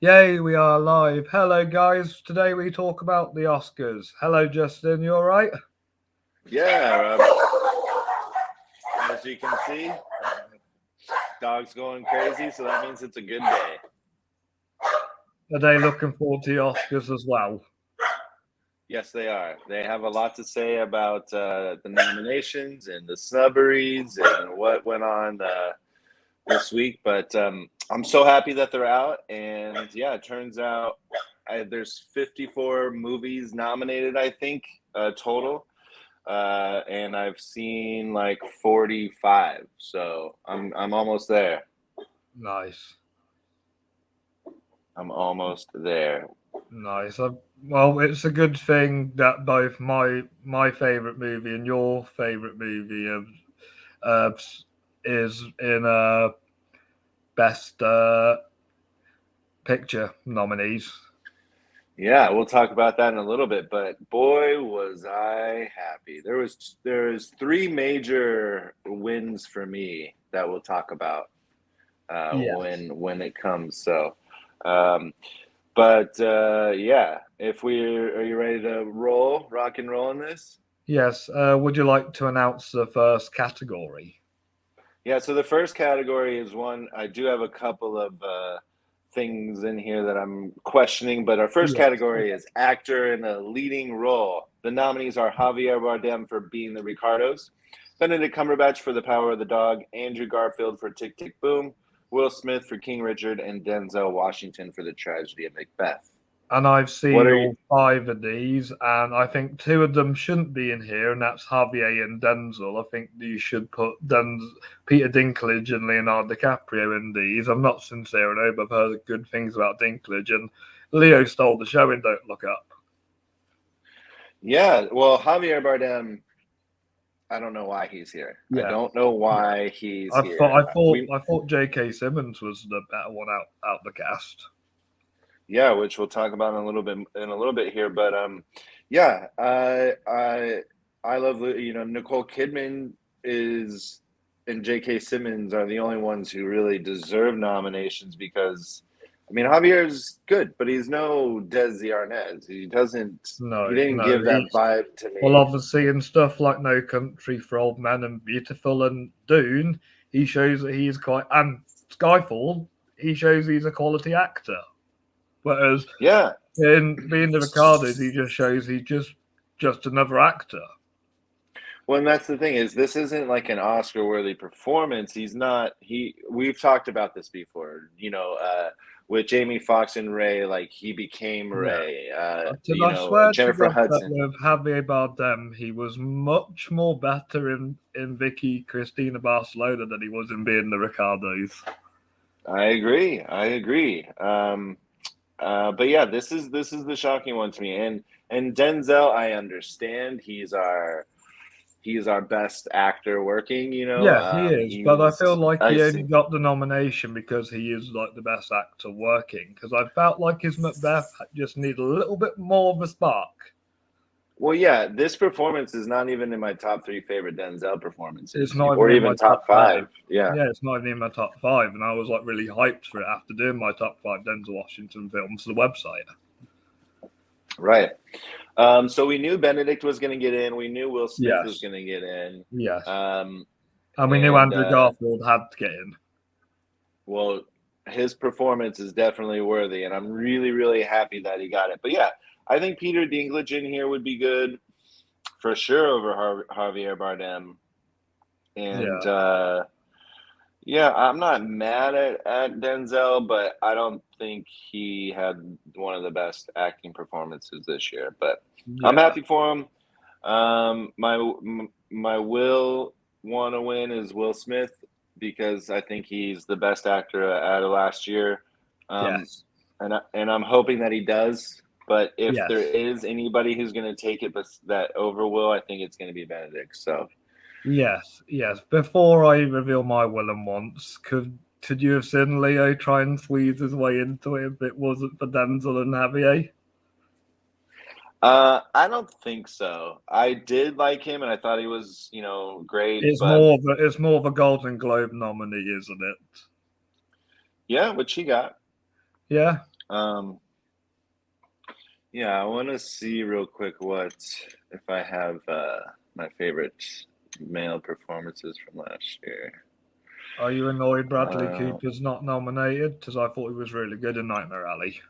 Yay, we are live. Hello, guys. Today we talk about the Oscars. Hello, Justin. You all right? Yeah, as you can see, dog's going crazy, so that means it's a good day. Are they looking forward to the Oscars as well? Yes, they are. They have a lot to say about the nominations and the snubberies and what went on this week. But I'm so happy that they're out. And yeah, it turns out there's 54 movies nominated, I think, total. And I've seen like 45, so I'm almost there. Nice. I'm almost there. Nice. Well, it's a good thing that both my favorite movie and your favorite movie uh, is in best picture nominees. Yeah, we'll talk about that in a little bit, but boy was I happy. There's three major wins for me that we'll talk about Yes. when it comes. So, um, but yeah, if we are you ready to rock and roll in this? Yes. Would you like to announce the first category? Yeah, so the first category is one I do have a couple of things in here that I'm questioning, but our first Yes. category is actor in a leading role. The nominees are Javier Bardem for Being the Ricardos, Benedict Cumberbatch for The Power of the Dog, Andrew Garfield for Tick Tick Boom, Will Smith for King Richard, and Denzel Washington for The Tragedy of Macbeth. And I've What seen are you? all five of these, and I think two of them shouldn't be in here, and that's Javier and Denzel. I think you should put Peter Dinklage and Leonardo DiCaprio in these. I'm not sincere, I know, but I've heard good things about Dinklage, and Leo stole the show in Don't Look Up. Yeah, well, Javier Bardem, I don't know why he's here. I Yeah, don't know yeah. why he's I thought here. I thought We I thought J.K. Simmons was the better one out the cast. Yeah, which we'll talk about in a little bit here. But yeah, I love Nicole Kidman is and J.K. Simmons are the only ones who really deserve nominations because I mean Javier's good, but he's no Desi Arnaz. He No, didn't no, give that vibe to well, me. obviously, in stuff like No Country for Old Men and Beautiful and Dune, he shows that he's quite. And Skyfall, he shows he's a quality actor. Whereas Yeah, in Being the Ricardos, he just shows he's just another actor. well, and that's the thing is this isn't like an Oscar-worthy performance. He's not. We've talked about this before. With Jamie Foxx and Ray, like he became Yeah. Ray. I swear to Jennifer God that Hudson. with Javier Bardem, he was much more better in Vicky Cristina Barcelona than he was in Being the Ricardos. I agree. I agree. But yeah, this is the shocking one to me. And Denzel, I understand he's our best actor working. Yeah, he is, but I feel He's like I he only see. got the nomination because he is like the best actor working. Because I felt like his Macbeth just needed a little bit more of a spark. Well, yeah, this performance is not even in my top three favorite Denzel It's performances, not even or in my even top top five. five. Yeah, Yeah, it's not even in my top five, and I was like really hyped for it after doing my top five Denzel Washington films for the website. right. So we knew Benedict was going to get in. We knew Will Smith was Yes, going to get in. yes, Um, and we knew and Andrew Garfield had to get in. well, his performance is definitely worthy, and I'm really, really happy that he got it. But yeah, I think Peter Dinklage in here would be good for sure over Javier Bardem. And Yeah, yeah, I'm not mad at Denzel, but I don't think he had one of the best acting performances this year. But I'm yeah, happy for him. My will want to win is Will Smith because I think he's the best actor out of last year, um, yes, and I'm hoping that he does. But if there yes. is anybody who's going to take it, but that over Will, I think it's going to be Benedict. So Yes, yes. Before I reveal my will and wants, could you have seen Leo try and squeeze his way into it if it wasn't for Denzel and Javier? I don't think so. I did like him, and I thought he was, great. It's But more of a Golden Globe nominee, isn't it? yeah, which he got. Yeah. Yeah, I want to see real quick if I have my favorite male performances from last year. Are you annoyed Bradley Cooper's not nominated? Because I thought he was really good in Nightmare Alley.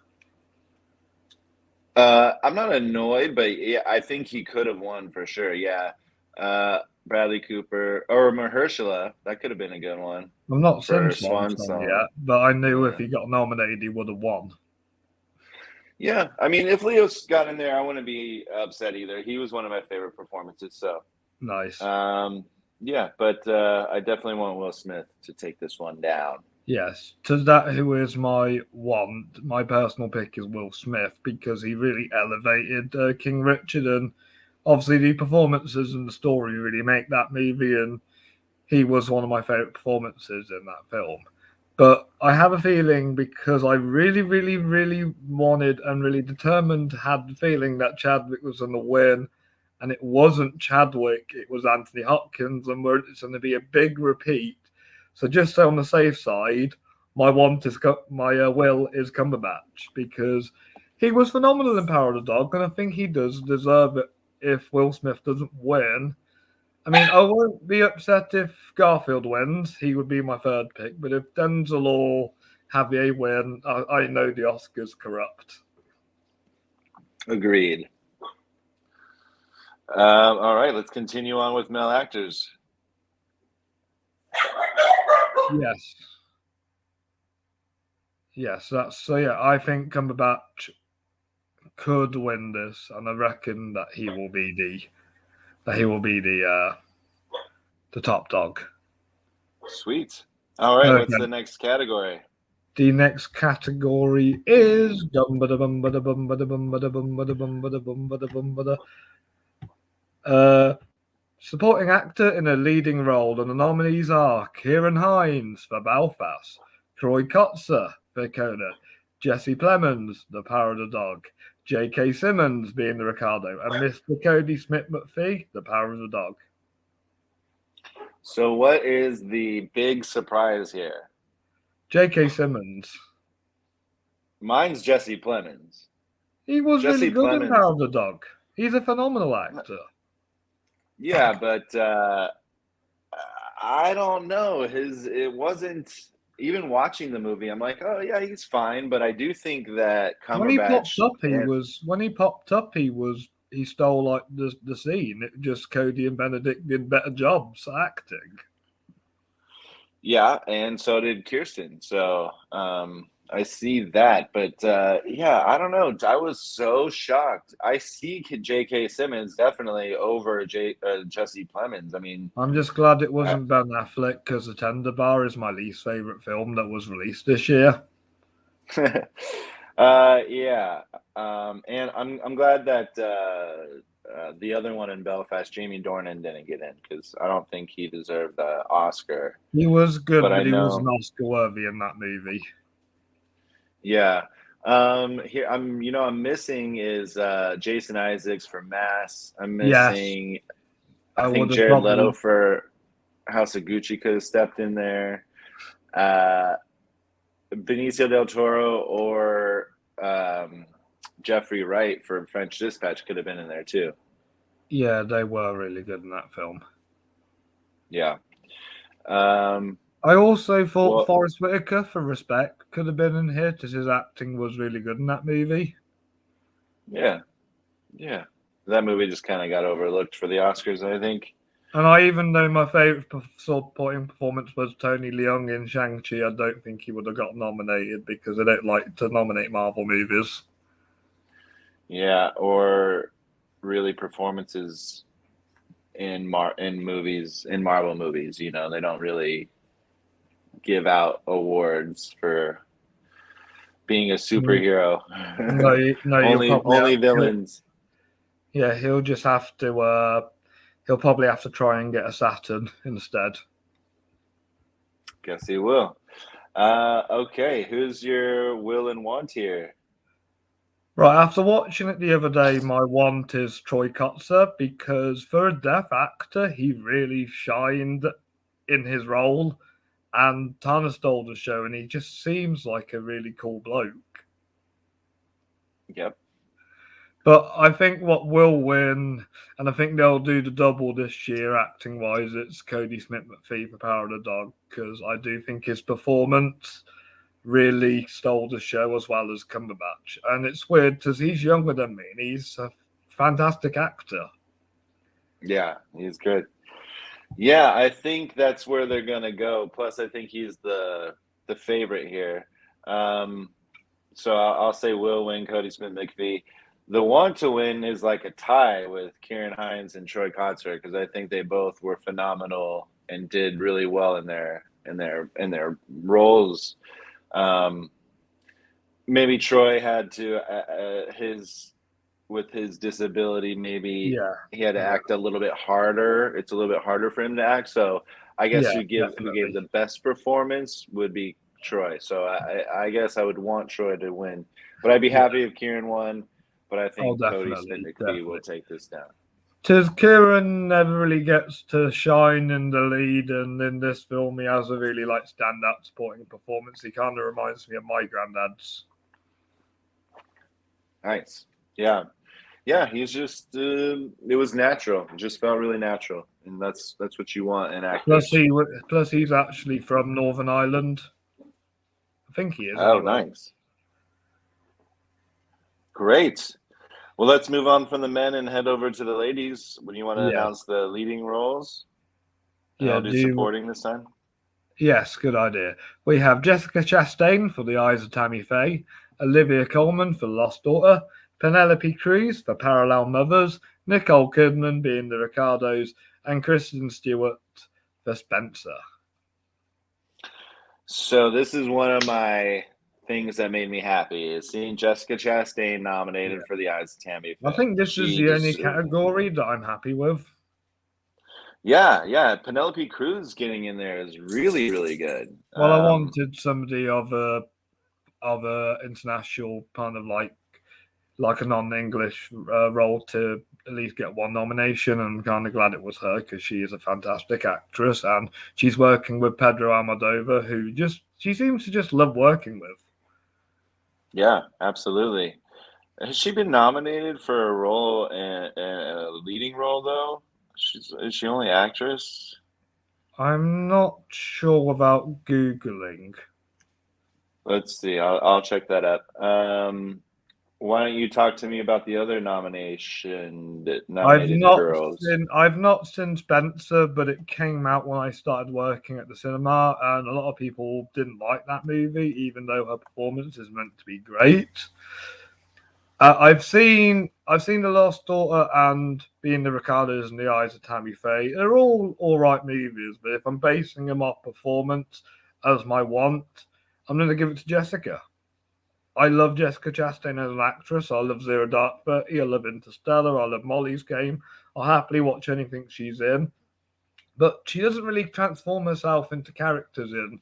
I'm not annoyed, but yeah, I think he could have won for sure. Yeah. Bradley Cooper or Mahershala, that could have been a good one. I'm not For seen Swan Song Song. yet, but I knew Yeah. if he got nominated, he would have won. Yeah, I mean, if Leo's got in there, I wouldn't be upset either. He was one of my favorite performances. So nice. Yeah, but I definitely want Will Smith to take this one down. Yes, to that who is my one. My personal pick is Will Smith because he really elevated King Richard, and obviously the performances and the story really make that movie, and he was one of my favorite performances in that film. But I have a feeling because I really, really, really wanted and really determined, had the feeling that Chadwick was going to win, and it wasn't Chadwick, it was Anthony Hopkins, and it's going to be a big repeat. So just on the safe side, my will is Cumberbatch because he was phenomenal in Power of the Dog, and I think he does deserve it if Will Smith doesn't win. I mean, I won't be upset if Garfield wins. He would be my third pick. But if Denzel or Javier win, I know the Oscars corrupt. Agreed. All right, let's continue on with male actors. Yes. Yes, that's so. Yeah, I think Cumberbatch could win this, and I reckon that he will be the top dog. Sweet. All right, what's the next category? The next category is supporting actor in a leading role, and the nominees are Kieran Hines for Belfast, Troy Kotzer for Coda, Jesse Plemons, The Power of the Dog, J.K. Simmons being the Ricardo, and Mr. Cody Smith-McPhee, The Power of the Dog. So what is the big surprise here? J.K. Simmons. Mine's Jesse Plemons. He was really good in Power of the Dog. He's a phenomenal actor. Yeah, but I don't know. It wasn't even watching the movie. I'm like, oh yeah, he's fine. But I do think that Cumberbatch. When he popped up, he stole like the scene. It just Cody and Benedict did better jobs acting. Yeah, and so did Kirsten. So I see that, but yeah, I don't know. I was so shocked. I see J.K. Simmons definitely over Jesse Plemons. I mean, I'm just glad it wasn't Ben Affleck because The Tender Bar is my least favorite film that was released this year. Yeah, and I'm glad that the other one in Belfast, Jamie Dornan, didn't get in because I don't think he deserved the Oscar. He was good, but he wasn't Oscar worthy in that movie. Yeah. Here I'm missing is Jason Isaacs for Mass. I'm missing. Yes. I think Jared Leto for House of Gucci could have stepped in there. Benicio del Toro or Jeffrey Wright for French Dispatch could have been in there too. Yeah, they were really good in that film. Yeah. I also thought Forrest Whitaker for Respect could have been in here because his acting was really good in that movie. Yeah. Yeah. That movie just kind of got overlooked for the Oscars, I think. And I even though my favorite supporting performance was Tony Leung in Shang-Chi, I don't think he would have got nominated because they don't like to nominate Marvel movies. Yeah, or really performances in Marvel movies. You know, they don't really give out awards for being a superhero. No, only villains. Yeah, he'll just have to. He'll probably have to try and get a Saturn instead. Guess he will. Okay, who's your will and want here? Right, after watching it the other day, my want is Troy Kotzer because for a deaf actor, he really shined in his role. And Tana stole the show, and he just seems like a really cool bloke. Yep. But I think what will win, and I think they'll do the double this year acting wise, it's Cody Smith McPhee for Power of the Dog, because I do think his performance really stole the show as well as Cumberbatch. And it's weird because he's younger than me and he's a fantastic actor. Yeah, he's good. Yeah, I think that's where they're gonna go. Plus, I think he's the favorite here. So I'll say will win Cody Smith McPhee. The one to win is like a tie with Kieran Hines and Troy Kotsur because I think they both were phenomenal and did really well in their roles. Maybe Troy had to with his disability. Maybe Yeah. he had to act a little bit harder. It's a little bit harder for him to act. So I guess Yeah, who gave the best performance would be Troy. So I guess I would want Troy to win, but I'd be happy if Kieran won. But I think Cody Smith McPhee will take this down. Because Kieran never really gets to shine in the lead, and in this film, he has a really standout supporting performance. He kind of reminds me of my granddad's. Nice, yeah. He's just it was natural. It just felt really natural, and that's what you want in actors. Plus he's actually from Northern Ireland. I think he is. Oh, anyway. Nice. Great. Well, let's move on from the men and head over to the ladies. When you want to announce the leading roles? I'll do supporting this time. Yes, good idea. We have Jessica Chastain for The Eyes of Tammy Faye, Olivia Coleman for Lost Daughter, Penelope Cruz for Parallel Mothers, Nicole Kidman being the Ricardos, and Kristen Stewart for Spencer. So this is one of my things that made me happy is seeing Jessica Chastain nominated for The Eyes of Tammy Faye. I think this is the only category that I'm happy with. Yeah. Penelope Cruz getting in there is really, really good. Well, I wanted somebody of a international kind of like a non-English role to at least get one nomination, and I'm kind of glad it was her because she is a fantastic actress and she's working with Pedro Almodovar, who she seems to just love working with. Yeah, absolutely. Has she been nominated for a role, a leading role though? Is she only actress? I'm not sure without Googling. Let's see. I'll check that up. Why don't you talk to me about the other nominated girls? I've not seen Spencer, but it came out when I started working at the cinema, and a lot of people didn't like that movie, even though her performance is meant to be great. I've seen The Lost Daughter and Being the Ricardos and The Eyes of Tammy Faye. They're all right movies, but if I'm basing them off performance as my want, I'm going to give it to Jessica. I love Jessica Chastain as an actress. I love Zero Dark 30. I love Interstellar. I love Molly's Game. I'll happily watch anything she's in. But she doesn't really transform herself into characters in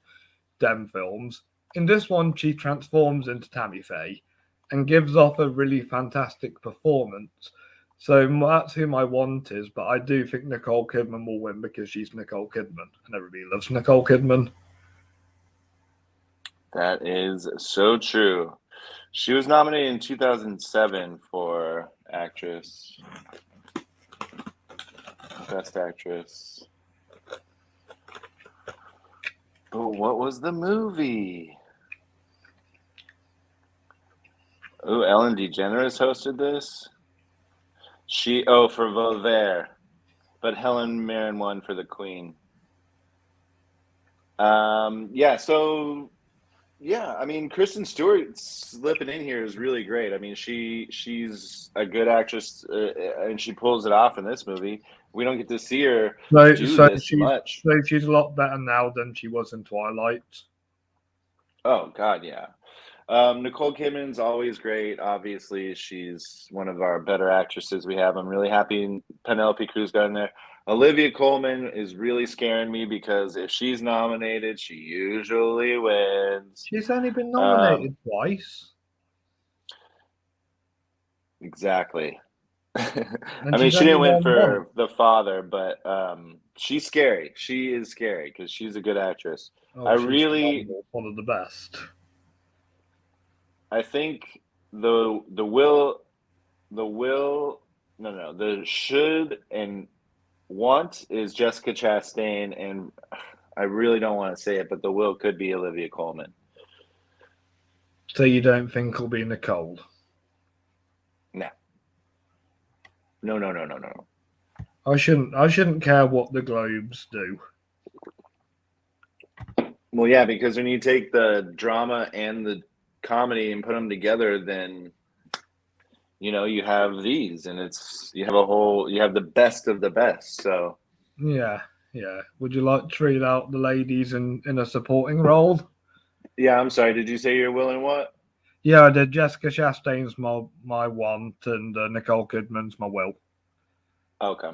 them films. In this one, she transforms into Tammy Faye and gives off a really fantastic performance. So that's who my want is, but I do think Nicole Kidman will win because she's Nicole Kidman, and everybody loves Nicole Kidman. That is so true. She was nominated in 2007 for actress, best actress. Oh, what was the movie? Oh, Ellen DeGeneres hosted this. For Voltaire, but Helen Mirren won for The Queen. I mean, Kristen Stewart slipping in here is really great. I mean, she's a good actress, and she pulls it off in this movie. We don't get to see her do this much. So she's a lot better now than she was in Twilight. Oh, God, yeah. Nicole Kidman's always great. Obviously, she's one of our better actresses we have. I'm really happy Penelope Cruz got in there. Olivia Coleman is really scaring me because if she's nominated, she usually wins. She's only been nominated twice. Exactly. I mean, she didn't win for The Father, but she's scary. She is scary because she's a good actress. One of the best. I think the should and want is Jessica Chastain, and I really don't want to say it, but the will could be Olivia Coleman. So you don't think it'll be Nicole? No. I shouldn't care what the Globes do. Well, yeah, because when you take the drama and the comedy and put them together, then you have these, and you have the best of the best. So Yeah. Would you like to read out the ladies in a supporting role? yeah, I'm sorry. Did you say you're willing what? Yeah, I did. Jessica Chastain's my want, and Nicole Kidman's my will. Okay.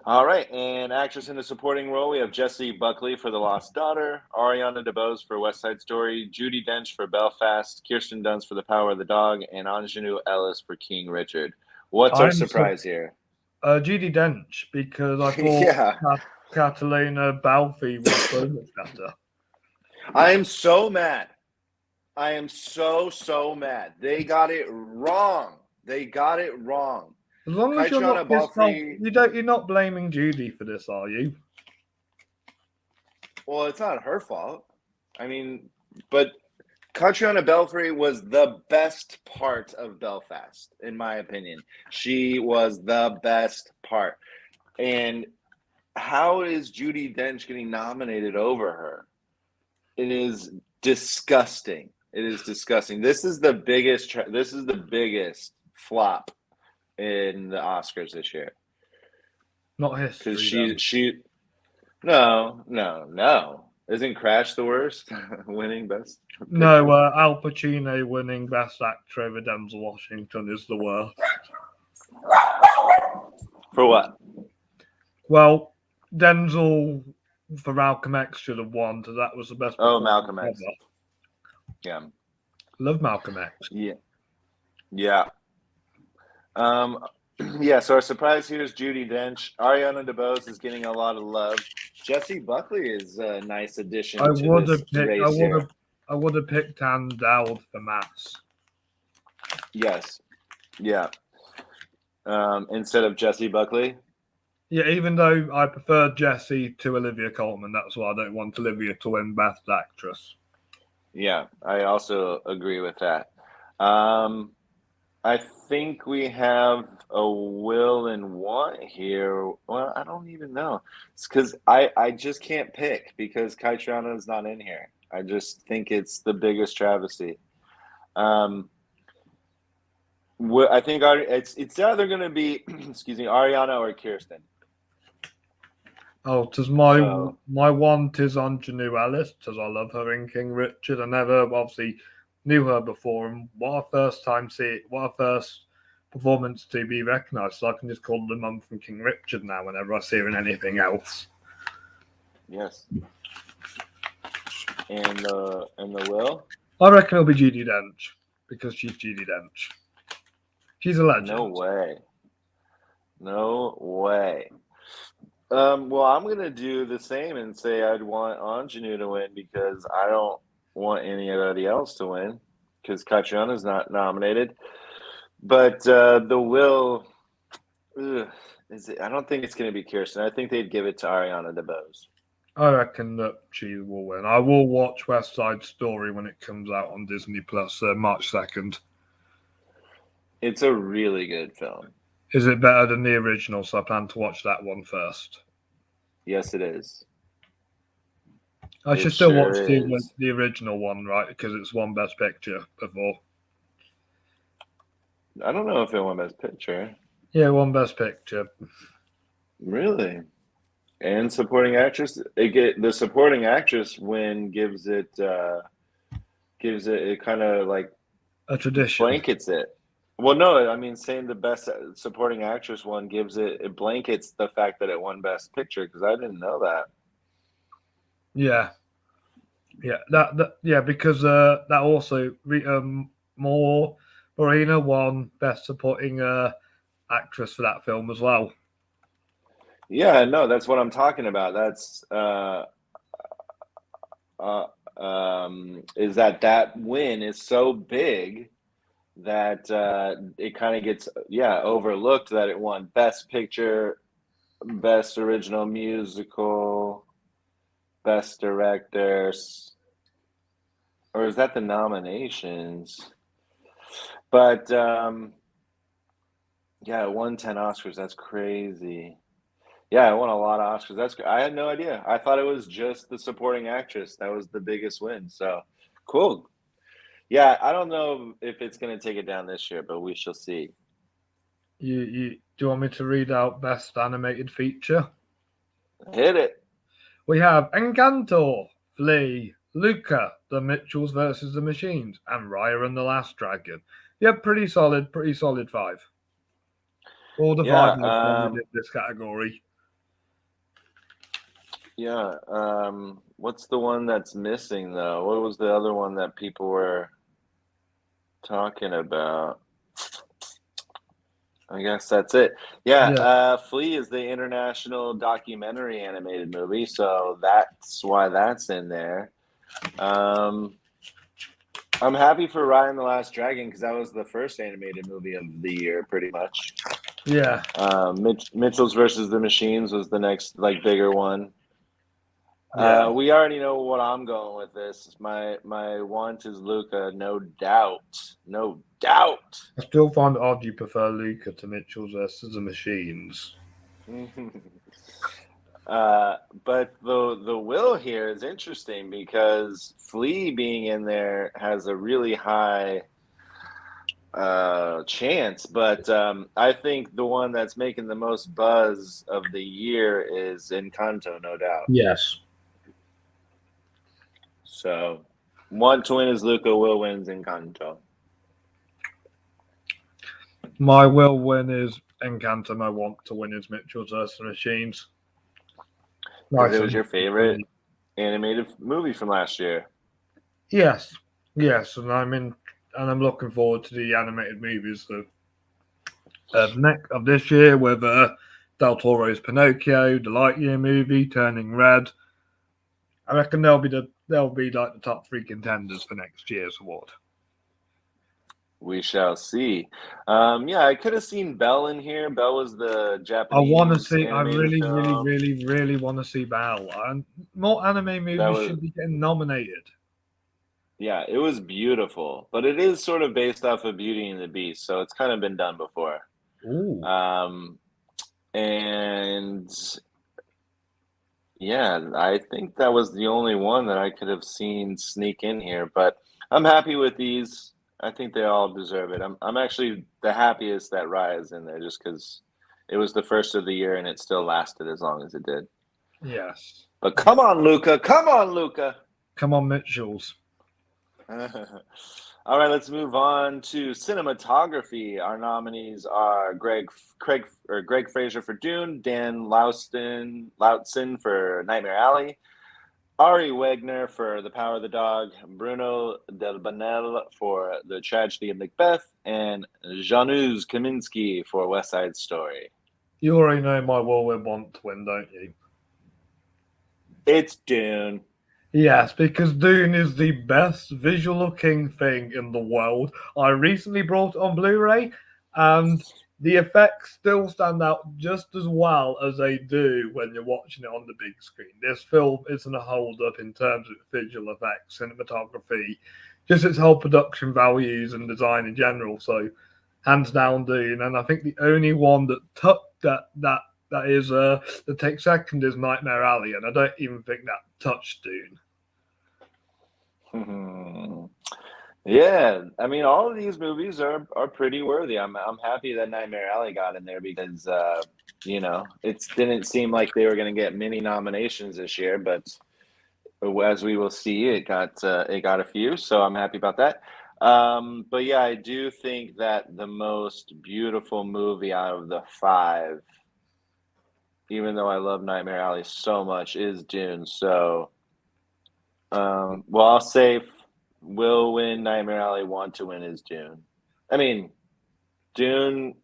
All right, and actress in a supporting role, we have Jessie Buckley for The Lost Daughter, Ariana DeBose for West Side Story, Judi Dench for Belfast, Kirsten Dunst for The Power of the Dog, and Anjanou Ellis for King Richard. What's our surprise here? Judi Dench, because I thought Yeah. Catalina Balfi was so much better. I am so mad. I am so mad. They got it wrong. As long as you're not pissed off, you're not blaming Judy for this, are you? Well, it's not her fault. I mean, but Catriona Balfe was the best part of Belfast, in my opinion. She was the best part. And how is Judi Dench getting nominated over her? It is disgusting. This is the biggest flop in the Oscars this year. Not history. Because no. Isn't Crash the worst? Winning best? No, Al Pacino winning Best Actor over Denzel Washington is the worst. For what? Well, Denzel for Malcolm X should have won, so that was the best. Oh, Malcolm X. Ever. Yeah. Love Malcolm X. Yeah. Yeah, so our surprise here is Judi Dench. Ariana DeBose is getting a lot of love. Jessie Buckley is a nice addition to this race here. I would have picked Ann Dowd for Mass. Yes. Yeah. Instead of Jessie Buckley. Yeah, even though I prefer Jessie to Olivia Coleman, that's why I don't want Olivia to win Best Actress. Yeah, I also agree with that. I think we have a will and want here. Well, I don't even know. It's because I just can't pick because Catriona is not in here. I just think it's the biggest travesty. I think it's either going to be, Ariana or Kirsten. Oh, because my want is Anjanou Ellis, because I love her in King Richard. I never obviously knew her before, and what a first performance to be recognised. So I can just call her the mum from King Richard now whenever I see her in anything else. Yes. And the will? I reckon it'll be Judi Dench, because she's Judi Dench. She's a legend. No way. Well, I'm going to do the same and say I'd want Anjanou to win because I don't want anybody else to win because Catriona's not nominated. But the will, I don't think it's going to be Kirsten. I think they'd give it to Ariana DeBose. I reckon that she will win. I will watch West Side Story when it comes out on Disney Plus March 2nd. It's a really good film. Is it better than the original? So I plan to watch that one first. Yes, it is. I should still watch the original one, right? Because it's won Best Picture before. I don't know if it won Best Picture. Yeah, it won Best Picture. Really? And supporting actress? The supporting actress win gives it kind of like a tradition. Blankets it. Well, no, I mean, saying the best supporting actress one it blankets the fact that it won Best Picture because I didn't know that. Yeah, because that also Morena won Best Supporting Actress for that film as well. Yeah, no, that's what I'm talking about. That's is that win is so big that it kind of gets overlooked that it won Best Picture, Best Original Musical, Best Directors, or is that the nominations? But it won 10 Oscars. That's crazy. Yeah, it won a lot of Oscars. I had no idea. I thought it was just the supporting actress. That was the biggest win. So cool. Yeah, I don't know if it's going to take it down this year, but we shall see. Do you want me to read out Best Animated Feature? Hit it. We have Encanto, Flea, Luca, The Mitchells versus the Machines, and Raya and the Last Dragon. Yeah, pretty solid 5. All the 5 in this category. Yeah. What's the one that's missing though? What was the other one that people were talking about? I guess that's it. Yeah. Flea is the international documentary animated movie, so that's why that's in there. I'm happy for Raya and the Last Dragon because that was the first animated movie of the year, pretty much. Yeah. Mitchell's versus the Machines was the next bigger one. Yeah. We already know what I'm going with this. My want is Luca, no doubt. No doubt. I still find it odd you prefer Luca to Mitchell's versus the Machines. But the will here is interesting because Flea being in there has a really high chance, but I think the one that's making the most buzz of the year is Encanto, no doubt. Yes. So, want to win is Luca, will wins Encanto. My will win is Encanto. My want to win is Mitchell's versus the Machines. Because it was your favorite animated movie from last year. Yes, and I'm looking forward to the animated movies of this year with Del Toro's Pinocchio, the Lightyear movie, Turning Red. I reckon they'll be like the top 3 contenders for next year's award. We shall see. I could have seen Belle in here. Belle was the Japanese. I really want to see Belle. And more anime movies should be getting nominated. Yeah, it was beautiful, but it is sort of based off of Beauty and the Beast, so it's kind of been done before. Ooh. And yeah, I think that was the only one that I could have seen sneak in here, but I'm happy with these. I think they all deserve it. I'm actually the happiest that Raya's in there just because it was the first of the year and it still lasted as long as it did. Yes. But come on, Luca. Come on, Luca. Come on, Mitchells. All right, let's move on to cinematography. Our nominees are Greg Fraser for Dune, Dan Lautzen for Nightmare Alley, Ari Wegner for The Power of the Dog, Bruno Delbanel for The Tragedy of Macbeth, and Janusz Kaminski for West Side Story. You already know my will want to win, don't you? It's Dune. Yes, because Dune is the best visual-looking thing in the world. I recently brought it on Blu-ray, and the effects still stand out just as well as they do when you're watching it on the big screen. This film isn't a hold-up in terms of visual effects, cinematography, just its whole production values and design in general. So, hands down, Dune. And I think the only one that takes second is Nightmare Alley, and I don't even think that touched Dune. Yeah, I mean, all of these movies are pretty worthy. I'm happy that Nightmare Alley got in there because it didn't seem like they were going to get many nominations this year, but as we will see, it got a few, so I'm happy about that. But yeah, I do think that the most beautiful movie out of the 5, even though I love Nightmare Alley so much, is Dune. So, I'll say will win Nightmare Alley, want to win is Dune. I mean, Nightmare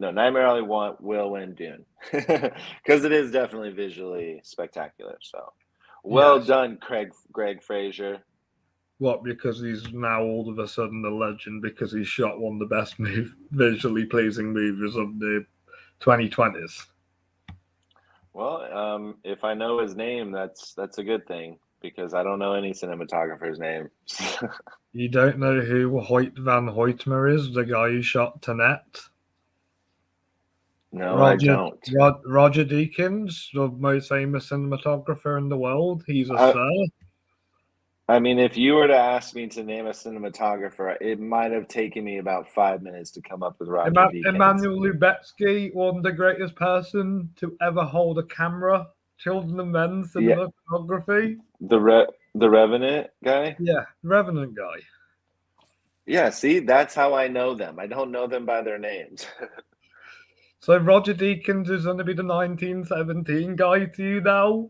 Alley will win Dune because it is definitely visually spectacular. So, well done, Greg Fraser. What, because he's now all of a sudden a legend because he shot one of the best visually pleasing movies of the 2020s? Well, if I know his name, that's a good thing because I don't know any cinematographer's name. You don't know who Hoyt van Hoytmer is, the guy who shot Tenet? No, I don't. Roger Deakins, the most famous cinematographer in the world. He's a I, sir. I mean, if you were to ask me to name a cinematographer, it might have taken me about 5 minutes to come up with Roger Deakins. Emmanuel Lubezki, one of the greatest person to ever hold a camera. Children and Men cinematography. The Revenant guy? Yeah, Revenant guy. Yeah, see, that's how I know them. I don't know them by their names. So Roger Deakins is going to be the 1917 guy to you now?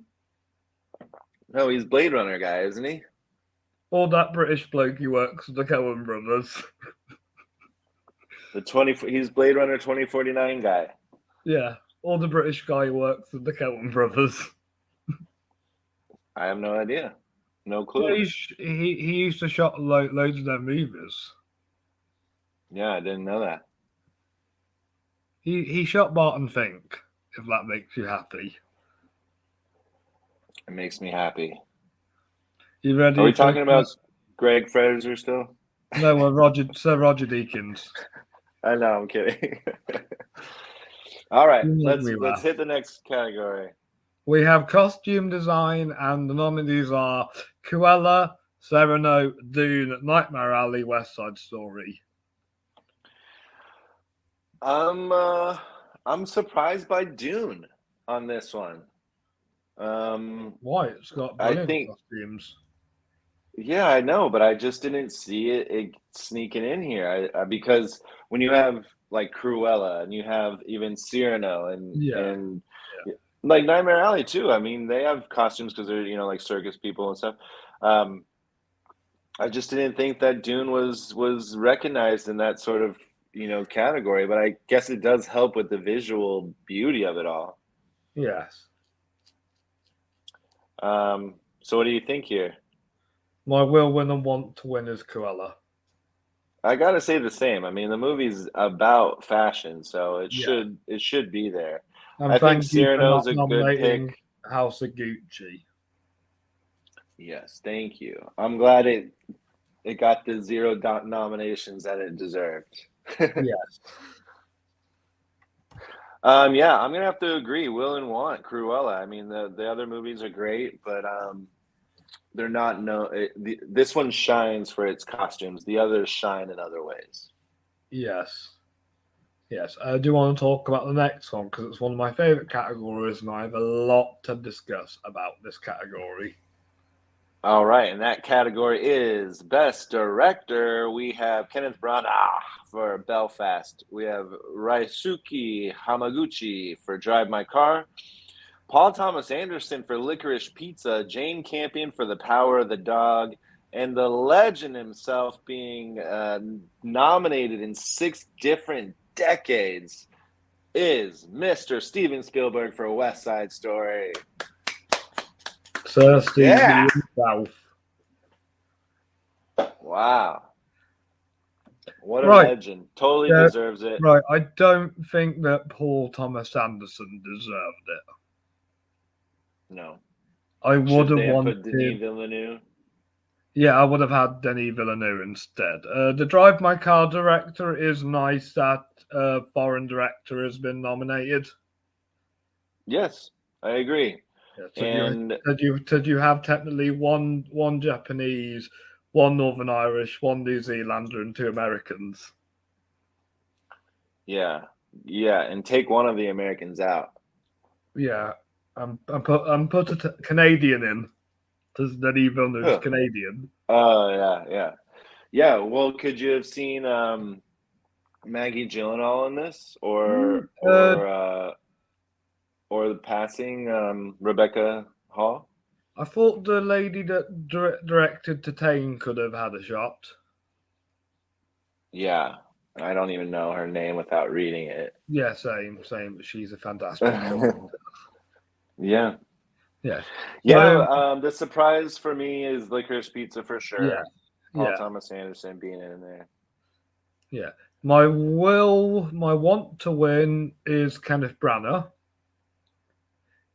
No, he's Blade Runner guy, isn't he? Or that British bloke who works with the Coen brothers. He's Blade Runner 2049 guy. Yeah, or the British guy who works with the Coen brothers. I have no idea. No clue. Yeah, he used to shot loads of their movies. Yeah, I didn't know that. He shot Barton Fink, if that makes you happy. It makes me happy. You ready? Are we talking about Greg Fraser still? No, Sir Roger Deakins. I know, I'm kidding. All right, let's hit the next category. We have costume design, and the nominees are Cruella, Cyrano, Dune, Nightmare Alley, West Side Story. I'm surprised by Dune on this one. Why? It's got brilliant costumes. Yeah, I know, but I just didn't see it sneaking in here. Because when you have like Cruella and you have even Cyrano and like Nightmare Alley too. I mean, they have costumes because they're like circus people and stuff. I just didn't think that Dune was recognized in that sort of category, but I guess it does help with the visual beauty of it all. Yes. So what do you think here? My will win and want to win is Cruella. I gotta say the same. I mean, the movie's about fashion, so it should be there. And I think Cyrano's a good pick. House of Gucci. Yes, thank you. I'm glad it got the 0 nominations that it deserved. Yes. Yeah, I'm gonna have to agree. Will and want Cruella. I mean, the other movies are great, but they're not this one shines for its costumes. The others shine in other ways. Yes. Yes, I do want to talk about the next one because it's one of my favorite categories, and I have a lot to discuss about this category. All right, and that category is Best Director. We have Kenneth Branagh for Belfast. We have Raisuke Hamaguchi for Drive My Car. Paul Thomas Anderson for Licorice Pizza. Jane Campion for The Power of the Dog. And the legend himself being nominated in 6 different decades is Mr. Steven Spielberg for West Side Story. Sir Steven himself. Wow. What a legend. Totally deserves it. Right. I don't think that Paul Thomas Anderson deserved it. No. I would have wanted Denis Villeneuve. Yeah, I would have had Denis Villeneuve instead. The Drive My Car director is nice that a foreign director has been nominated. Yes, I agree. Did you have technically one Japanese, one Northern Irish, one New Zealander, and 2 Americans? Yeah, and take one of the Americans out. Yeah, put a Canadian in. Because Denis Villeneuve's Canadian. Oh yeah. Well, could you have seen Maggie Gyllenhaal in this, or the passing Rebecca Hall? I thought the lady that directed Titane could have had a shot. Yeah, I don't even know her name without reading it. Yeah, same. But she's a fantastic director. Yeah. Yeah. Yeah. The surprise for me is Licorice Pizza for sure. Yeah. Paul Yeah, Thomas Anderson being in there. yeah. My want to win is Kenneth Branagh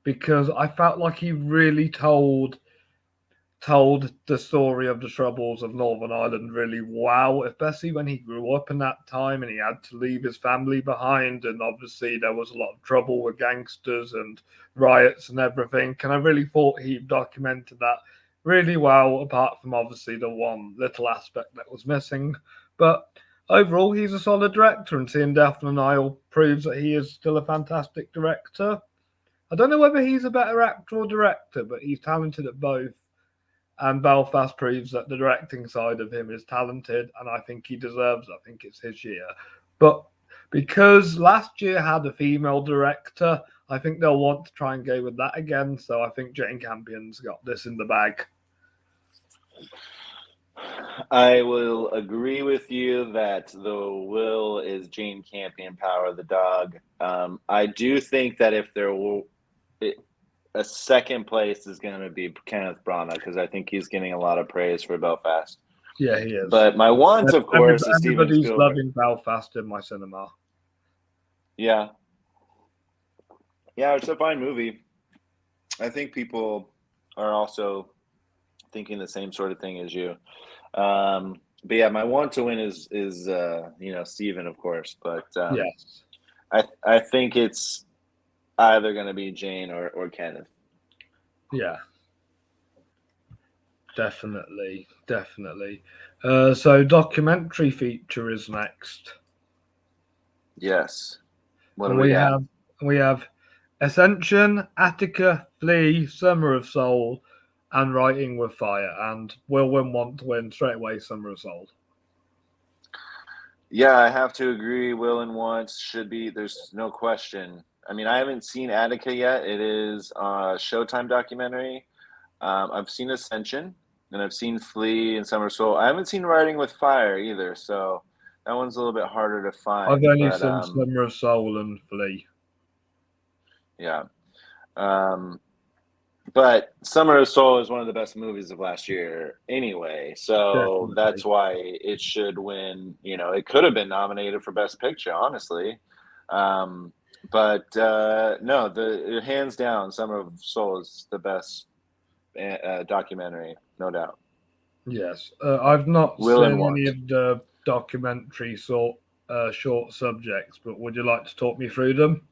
because I felt like he really told the story of the troubles of Northern Ireland really well, especially when he grew up in that time and he had to leave his family behind. And obviously, there was a lot of trouble with gangsters and riots and everything. And I really thought he documented that really well, apart from obviously the one little aspect that was missing. But overall, he's a solid director, and seeing Death on the Nile proves that he is still a fantastic director. I don't know whether he's a better actor or director, but he's talented at both. And Belfast proves that the directing side of him is talented, and I think he deserves it. I think it's his year. But because last year had a female director, I think they'll want to try and go with that again. So I think Jane Campion's got this in the bag. I will agree with you that the will is Jane Campion, Power of the Dog. I do think that if there were a second place is going to be Kenneth Branagh because I think he's getting a lot of praise for Belfast. Yeah, he is. But my want, of course, is Steven everybody's Spielberg. loving Belfast in my cinema. Yeah, it's a fine movie. I think people are also thinking the same sort of thing as you. But yeah, my want to win is Steven, of course. But Yes. I think it's either going to be Jane or Kenneth. Yeah. Definitely. So documentary feature is next. Yes. What do And we got? We have Ascension, Attica, Flea, Summer of Soul, and Writing with Fire. And will Win want to win straight away Summer of Soul. Yeah, I have to agree. Will and wants should be. There's no question. I mean, I haven't seen Attica yet. It is a Showtime documentary. I've seen Ascension, and I've seen Flea and Summer of Soul. I haven't seen Writing with Fire either, so that one's a little bit harder to find. I've only seen Summer of Soul and Flea. Yeah. But Summer of Soul is one of the best movies of last year anyway. So Definitely. that's why it should win. It could have been nominated for Best Picture, honestly. But no, hands down, Summer of Soul is the best documentary, no doubt. Yes. I've not Will and seen Want. any of the documentary short subjects, but would you like to talk me through them?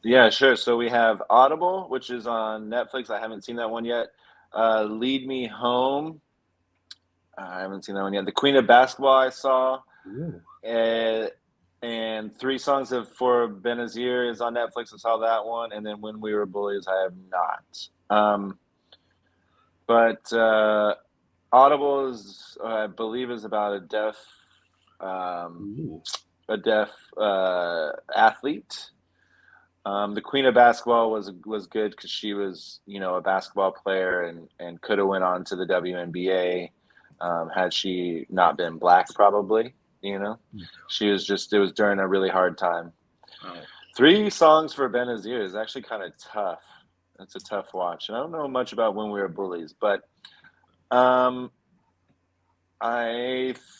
Yeah, sure. So we have Audible, which is on Netflix. I haven't seen that one yet. Lead Me Home. I haven't seen that one yet. The Queen of Basketball I saw. And 3 Songs for Benazir is on Netflix. I saw that one. And then When We Were Bullies, I have not. But Audible is, I believe, is about a deaf athlete. The Queen of Basketball was good because she was, a basketball player and could have went on to the WNBA had she not been Black, probably. She was it was during a really hard time. 3 Songs for Benazir is actually kind of tough. It's a tough watch. And I don't know much about When We Were Bullies, but I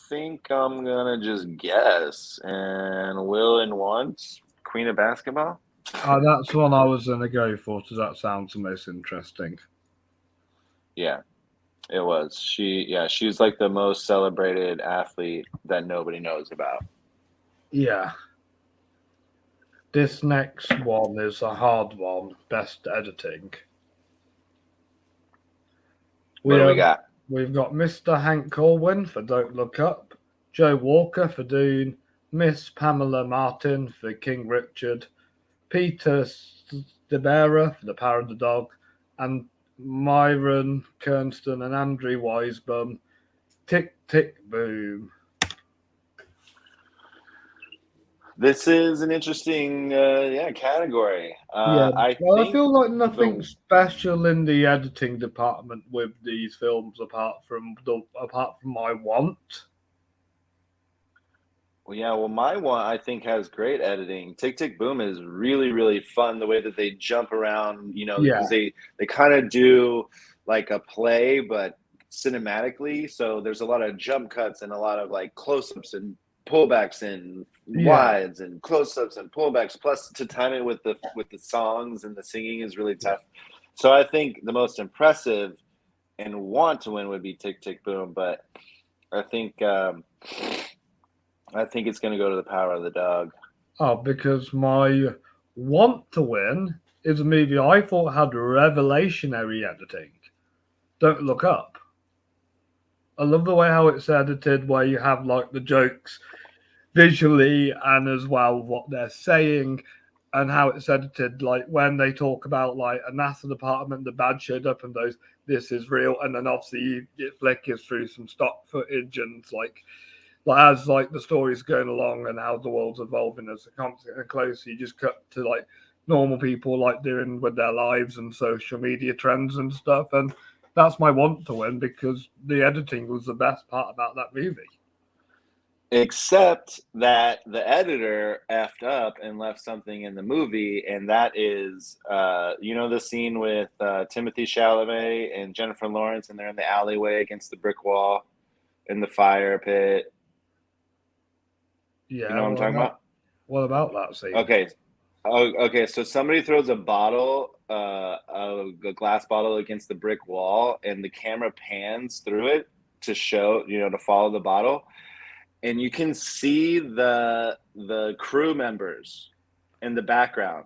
think I'm going to just guess. And Will and Want, Queen of Basketball? That's one I was going to go for because that sounds the most interesting. Yeah, it was. She's like the most celebrated athlete that nobody knows about. Yeah. This next one is a hard one. Best editing. What do we got? We've got Mr. Hank Corwin for Don't Look Up, Joe Walker for Dune, Miss Pamela Martin for King Richard, Peter Stebera for The Power of the Dog, and Myron Kernston and Andrew Weisbaum, Tick Tick Boom. This is an interesting category. I feel like nothing special in the editing department with these films apart from my want. Well, my one I think has great editing. Tick Tick Boom is really, really fun. The way that they jump around, because they kind of do like a play, but cinematically. So there's a lot of jump cuts and a lot of like close-ups and pullbacks and Yeah. wides and close-ups and pullbacks. Plus, to time it with the songs and the singing is really tough. So I think the most impressive and want to win would be Tick Tick Boom, but I think it's going to go to the Power of the Dog. Oh, because my want to win is a movie I thought had revelationary editing. Don't Look Up. I love the way how it's edited, where you have like the jokes visually and as well what they're saying, and how it's edited. Like when they talk about like a NASA department, the badge showed up and goes, "This is real," and then obviously it flickers through some stock footage and it's like as like the story's going along and how the world's evolving as it comes getting closer, you just cut to like normal people like doing with their lives and social media trends and stuff. And that's my want to win because the editing was the best part about that movie. Except that the editor effed up and left something in the movie, and that is, the scene with Timothy Chalamet and Jennifer Lawrence, and they're in the alleyway against the brick wall in the fire pit. Yeah, you know what I'm talking about? What about that scene? Okay. So somebody throws a bottle, a glass bottle against the brick wall, and the camera pans through it to show, to follow the bottle. And you can see the crew members in the background,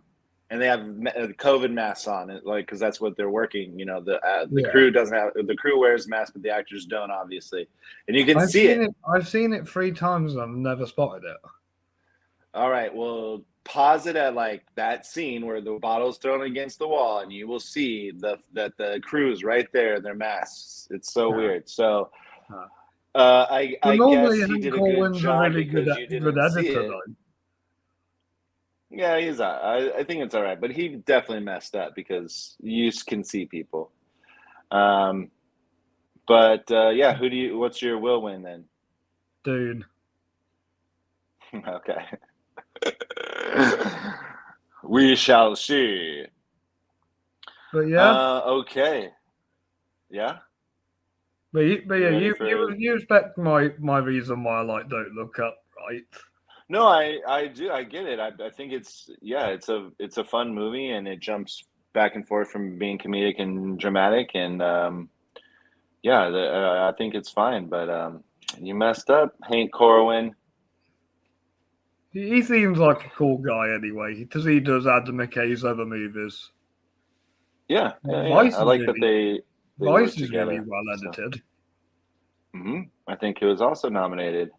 and they have COVID masks on it, like because that's what they're working. The crew doesn't have the crew wears masks, but the actors don't, obviously. And you can see it. I've seen it 3 times and I've never spotted it. All right, well, pause it at like that scene where the bottle's thrown against the wall, and you will see that the crew's right there, their masks. It's so weird. So. I guess he did a good job because you didn't see it. Though. Yeah, he's. I think it's all right, but he definitely messed up because you can see people. But yeah, what's your will win then? Dune. Okay. We shall see. But yeah. Okay. Yeah. But you respect my reason why I like Don't Look Up, right? No, I do. I get it. I think it's a fun movie, and it jumps back and forth from being comedic and dramatic, and I think it's fine. But you messed up, Hank Corwin. He seems like a cool guy anyway, because he does Adam McKay's other movies. Yeah. I like that they Vice is really well edited. So. I think he was also nominated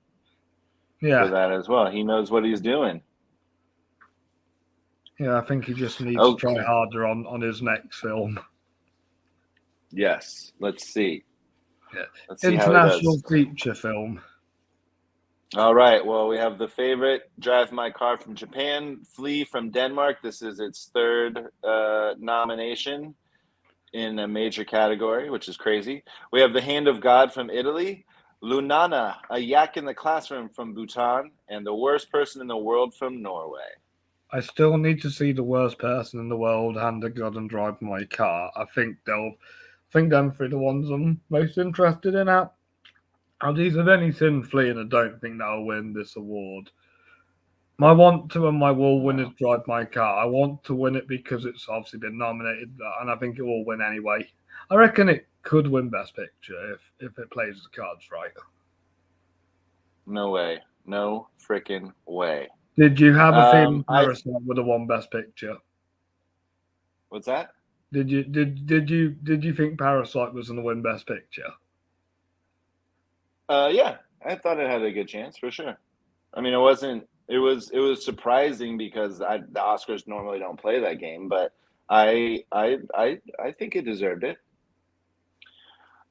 for that as well. He knows what he's doing. Yeah, I think he just needs to try harder on his next film. Yes, let's see. Yeah. Let's see international feature film. All right. Well, we have the favorite, Drive My Car from Japan, Flee from Denmark. This is its 3rd nomination in a major category, which is crazy. We have The Hand of God from Italy, Lunana, A Yak in the Classroom from Bhutan, and The Worst Person in the World from Norway. I still need to see The Worst Person in the World, Hand of God, and Drive My Car. I think them 3 the ones I'm most interested in. These have anything Flee, and I don't think that'll win this award. My want to and my will win is Drive My Car. I want to win it because it's obviously been nominated, and I think it will win anyway. I reckon it could win Best Picture if it plays the cards right. No way. No freaking way. Did you have a feeling Parasite would have won Best Picture? What's that? Did you think Parasite was going to win Best Picture? Yeah, I thought it had a good chance for sure. I mean, it wasn't. It was surprising because the Oscars normally don't play that game, but I think it deserved it.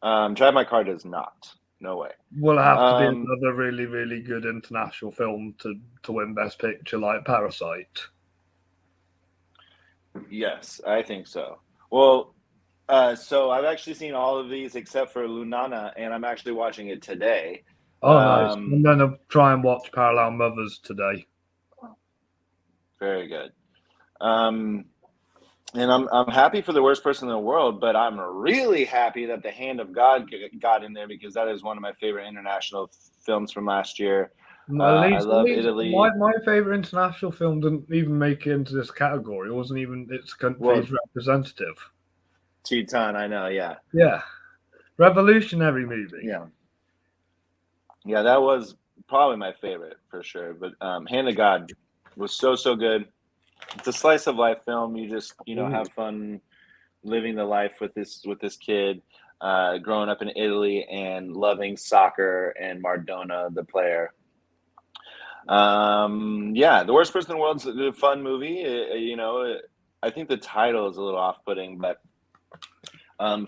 Drive My Car does not. No way. Will it have to be another really, really good international film to win Best Picture like Parasite? Yes, I think so. Well, so I've actually seen all of these except for Lunana, and I'm actually watching it today. Oh, nice. I'm going to try and watch Parallel Mothers today. Very good. And I'm happy for The Worst Person in the World, but I'm really happy that The Hand of God got in there because that is one of my favorite international films from last year. I love Italy. My favorite international film didn't even make it into this category. It wasn't even its country's representative. Teton, I know, yeah. Yeah. Revolutionary movie. Yeah. Yeah, that was probably my favorite for sure. But Hand of God was so good. It's a slice of life film. You just, have fun living the life with this kid, growing up in Italy and loving soccer and Maradona, the player. The Worst Person in the World is a fun movie. I think the title is a little off-putting, but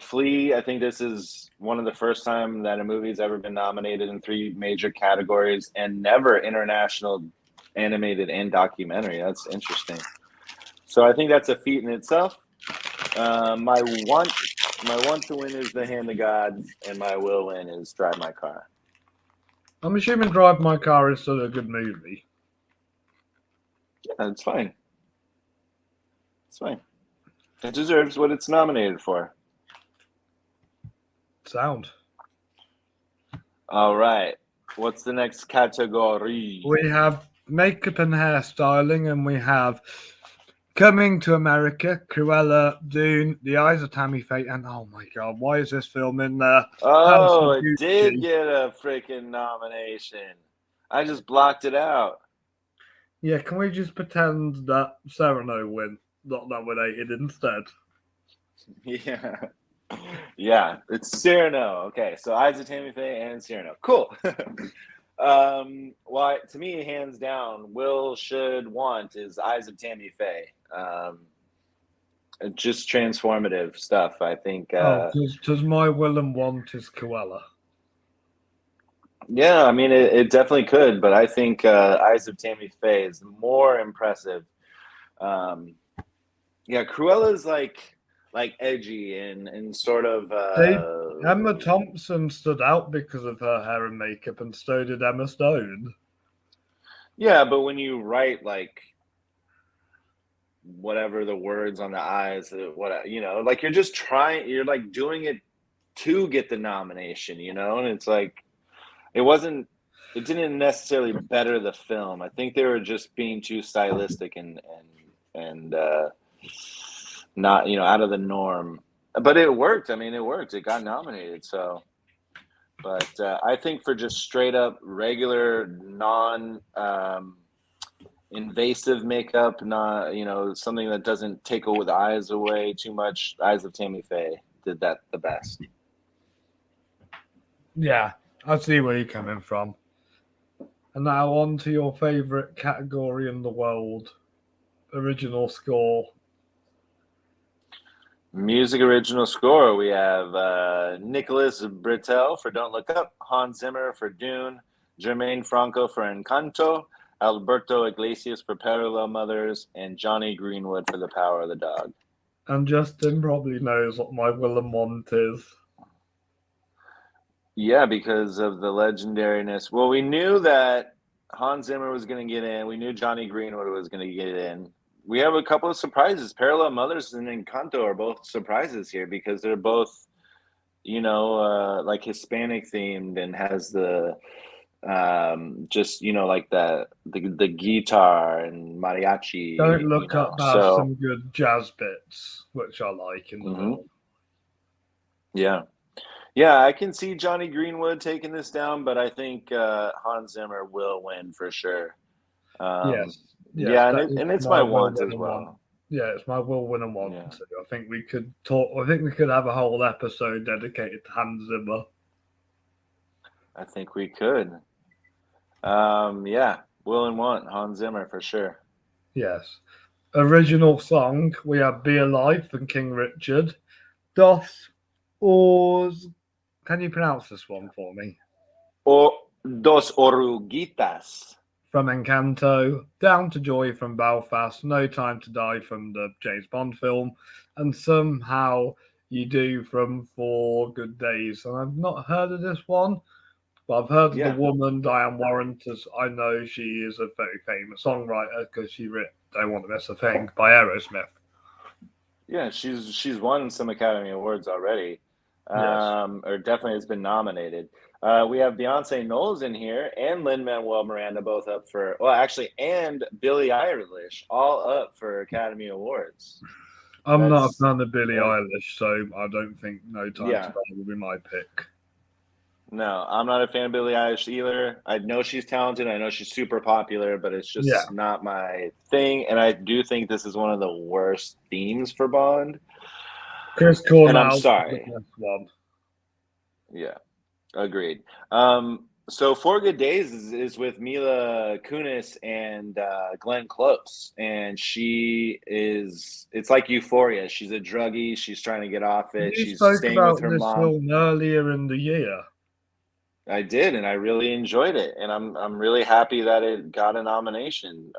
Flea, I think this is one of the first time that a movie's ever been nominated in 3 major categories and never international animated and documentary. That's interesting. So I think that's a feat in itself. My want to win is The Hand of God, and my will win is Drive My Car. I'm assuming Drive My Car is still a good movie. Yeah, it's fine. It's fine. It deserves what it's nominated for. Sound. All right. What's the next category? We have makeup and hairstyling, and we have Coming to America, Cruella, Dune, The Eyes of Tammy Faye, and oh my god, why is this film in there? Oh, it did get a freaking nomination. I just blocked it out. Yeah, can we just pretend that Cyrano win, not nominated instead? Yeah. Yeah, it's Cyrano. Okay, so Eyes of Tammy Faye and Cyrano. Cool. Well, to me, hands down, will, should, want is Eyes of Tammy Faye. Just transformative stuff, I think. Does my will and want is Cruella? Yeah, I mean, it definitely could, but I think Eyes of Tammy Faye is more impressive. Cruella's like edgy and sort of. Emma Thompson stood out because of her hair and makeup, and so did Emma Stone. Yeah, but when you write like whatever the words on the eyes, like you're just trying, you're like doing it to get the nomination, and it's like it didn't necessarily better the film. I think they were just being too stylistic and not, out of the norm. But it worked. I mean, it worked. It got nominated. So, but I think for just straight up regular non invasive makeup, not something that doesn't take the eyes away too much, Eyes of Tammy Faye did that the best. Yeah, I see where you're coming from. And now on to your favorite category in the world, original score. Music original score. We have Nicholas Britell for Don't Look Up, Hans Zimmer for Dune, Jermaine Franco for Encanto, Alberto Iglesias for Parallel Mothers, and Johnny Greenwood for The Power of the Dog. And Justin probably knows what my will and want is. Yeah, because of the legendariness. Well, we knew that Hans Zimmer was going to get in. We knew Johnny Greenwood was going to get in. We have a couple of surprises. Parallel Mothers and Encanto are both surprises here because they're both, like Hispanic themed and has the just like the guitar and mariachi. Don't Look Up has some good jazz bits, which I like in the film. Yeah, I can see Johnny Greenwood taking this down, but I think Hans Zimmer will win for sure. Yes, and it's my want as well. Yeah, it's my will, win, and want. Yeah. So I think we could talk. I think we could have a whole episode dedicated to Hans Zimmer. I think we could. Will and want, Hans Zimmer for sure. Yes. Original song, we have Be Alive from King Richard. Dos Can you pronounce this one for me? Dos Oruguitas from Encanto, Down to Joy from Belfast, No Time to Die from the James Bond film, and Somehow You Do from 4 Good Days. And I've not heard of this one, but I've heard of the woman, Diane Warren, as I know she is a very famous songwriter because she wrote Don't Want to Miss a Thing by Aerosmith. Yeah, she's won some Academy Awards already, Yes. or definitely has been nominated. We have Beyonce Knowles in here and Lin-Manuel Miranda both up for, well, actually, and Billie Eilish all up for Academy Awards. I'm not a That's fan of Billie uh, Eilish, so I don't think No Time to yeah. Die will be my pick. No, I'm not a fan of Billie Eilish either. I know she's talented. I know she's super popular, but it's Yeah. just not my thing. And I do think this is one of the worst themes for Bond. Chris And I'm Cornell is the sorry. best one. Yeah. Agreed. So Four Good Days is with Mila Kunis and Glenn Close, and it's like Euphoria. She's a druggie. She's trying to get off it. You She's spoke staying with about her this mom. film earlier in the year. I did, and I really enjoyed it, and I'm really happy that it got a nomination,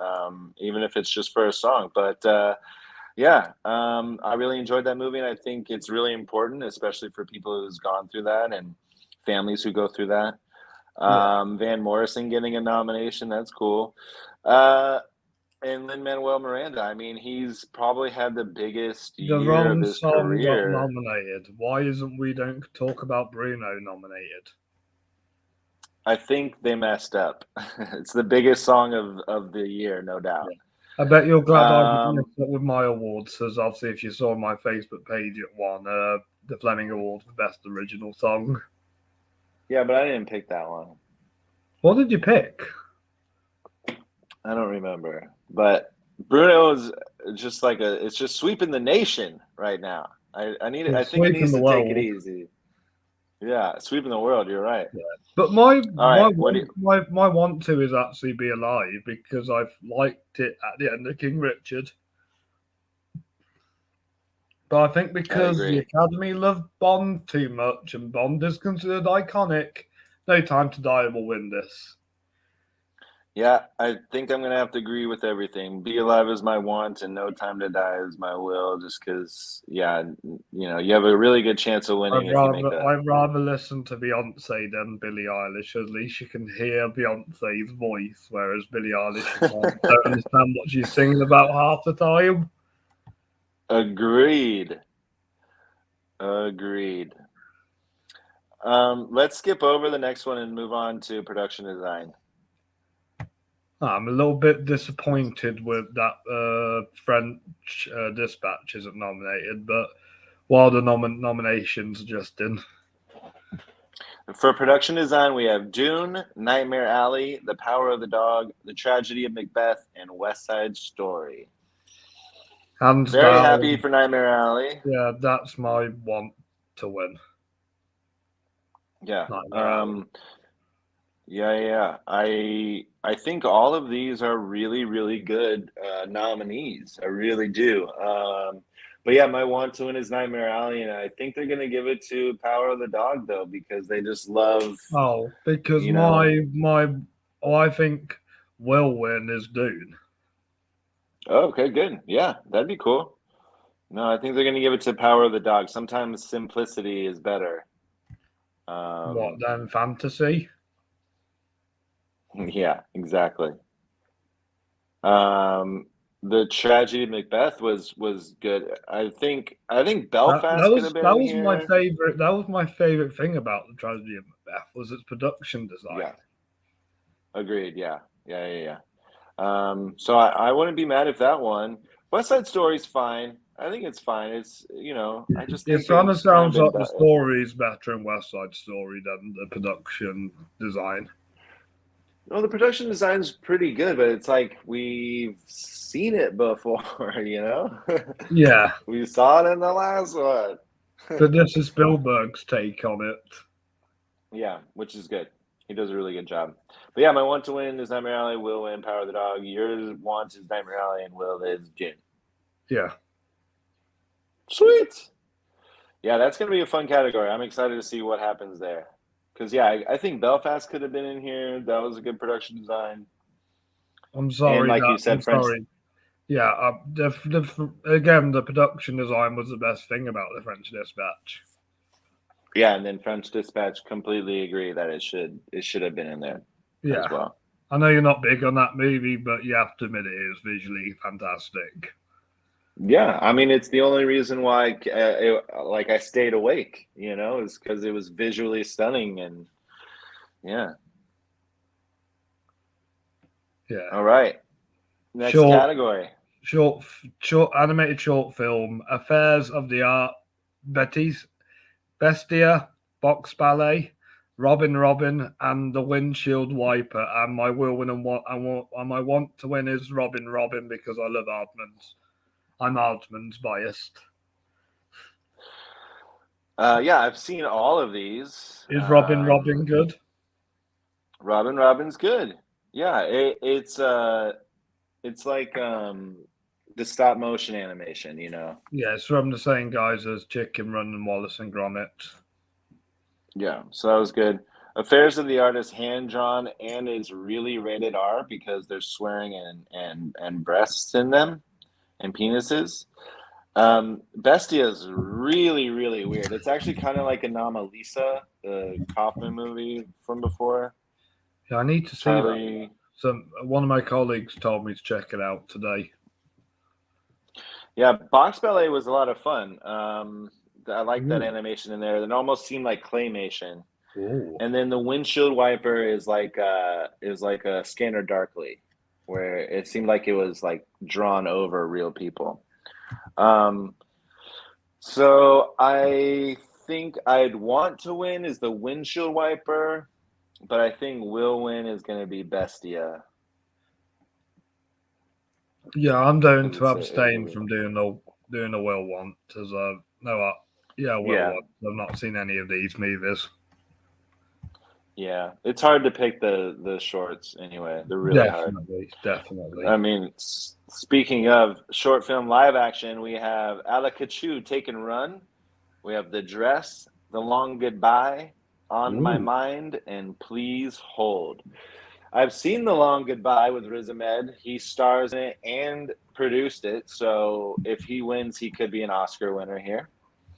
even if it's just for a song. But yeah, I really enjoyed that movie, and I think it's really important, especially for people who's gone through that and families who go through that. Yeah. Van Morrison getting a nomination, that's cool. And Lin-Manuel Miranda, I mean, he's probably had the biggest The year of wrong his song got career. nominated. Why isn't We Don't Talk About Bruno nominated? I think they messed up. It's the biggest song of the year, no doubt. Yeah. I bet you're glad I messed Um, up with my awards, because obviously if you saw my Facebook page, it won the Fleming Award for Best Original Song. yeah, but I didn't pick that one. What did you pick? I don't remember. But Bruno is just like it's just sweeping the nation right now. I It's think it Sweeping needs the to take it World. easy. Yeah, sweeping the world, you're right. Yeah. But my All my right, what do you my want to is actually Be Alive, because I've liked it at the end of King Richard. But I think I because the agree. Academy loved Bond too much and Bond is considered iconic, No Time to Die will win this. Yeah, I think I'm gonna have to agree with everything. Be Alive is my want, and No Time to Die is my will. Just because, yeah, you have a really good chance of winning if you make I'd rather listen to Beyonce than Billie Eilish. At least you can hear Beyonce's voice, whereas Billie Eilish, you don't understand what she's singing about half the time. Agreed. Agreed. Let's skip over the next one and move on to production design. I'm a little bit disappointed with that French Dispatch isn't nominated, but while the nominations are just in. For production design, we have Dune, Nightmare Alley, The Power of the Dog, The Tragedy of Macbeth, and West Side Story. Hands Very down, happy for Nightmare Alley. yeah, that's my want to win. Yeah. Nightmare Alley. Yeah. I think all of these are really, really good nominees. I really do. But yeah, my want to win is Nightmare Alley, and I think they're gonna give it to Power of the Dog though, because they just love, Oh, because you know. I think will win is Dune. Oh, okay, good. Yeah, that'd be cool. No, I think they're gonna give it to Power of the Dog. Sometimes simplicity is better. What Um, then? Fantasy? yeah, exactly. Um, the Tragedy of Macbeth was good. I think Belfast could have been That in was my here. favorite. That was my favorite thing about the Tragedy of Macbeth was its production design. Yeah, agreed. Yeah. So I wouldn't be mad if that one. West Side Story's fine. I think it's fine. I just It think kind of it's kind of sounds been like the better. story is better in West Side Story than the production design. Well, the production design's pretty good, but it's like we've seen it before, Yeah, We saw it in the last one. but this is Spielberg's take on it. Yeah, which is good. He does a really good job. But yeah, my want to win is Nightmare Alley, Will win Power of the Dog. Yours want is Nightmare Alley, and Will is Jin. Yeah. Sweet. Yeah, that's going to be a fun category. I'm excited to see what happens there. Because, yeah, I think Belfast could have been in here. That was a good production design. I'm And sorry like that you I'm said, French. sorry. Yeah, again, the production design was the best thing about the French Dispatch. Yeah, and then French Dispatch, completely agree that it should have been in there as Yeah, well. I know you're not big on that movie, but you have to admit it is visually fantastic. Yeah, I mean, it's the only reason why, I stayed awake, is because it was visually stunning, and yeah. Yeah. All right, next Short, category. short animated short film. Affairs of the Art. Betty's Bestia, Box Ballet, Robin, and the Windshield Wiper. And my will win and my want to win is Robin because I love Aardman's. I'm Aardman's biased. Yeah, I've seen all of these. Is Robin good? Robin's good. Yeah, it's like the stop motion animation, Yeah, it's from the same guys as Chicken Run and Wallace and Gromit. Yeah, so that was good. Affairs of the Artist, hand drawn, and is really rated R because there's swearing and breasts in them and penises. Bestia is really, really weird. It's actually kind of like Anomalisa, the Kaufman movie from before. Yeah, I need to see that. One of my colleagues told me to check it out today. Yeah, Box Ballet was a lot of fun. I like that animation in there. It almost seemed like claymation. Ooh. And then the windshield wiper is like a Scanner Darkly, where it seemed like it was like drawn over real people. So I think I'd want to win is the windshield wiper, but I think will win is going to be Bestia. Yeah, I'm down to abstain from doing the Will want as Will want. I've not seen any of these movies. Yeah, it's hard to pick the shorts anyway. They're really hard. Definitely. I mean, speaking of short film live action, we have Alakachu, Take and Run. We have The Dress, The Long Goodbye, On My Mind, and Please Hold. I've seen The Long Goodbye with Riz Ahmed. He stars in it and produced it. So if he wins, he could be an Oscar winner here.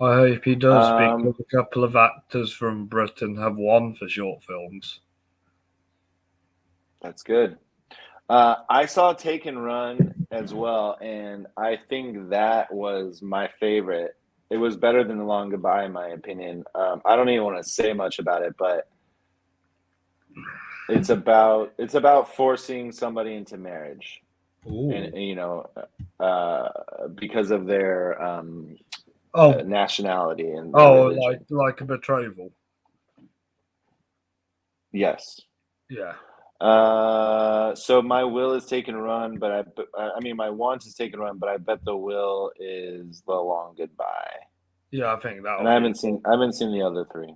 I hope he does, because a couple of actors from Britain have won for short films. That's good. I saw Take and Run as well, and I think that was my favorite. It was better than The Long Goodbye, in my opinion. I don't even want to say much about it, but it's about forcing somebody into marriage, and because of their nationality and religion. like a betrothal. Yes. Yeah. So my will is Take and Run, but my want is Take and Run, but I bet the will is The Long Goodbye. Yeah, I think that. And I haven't seen the other three.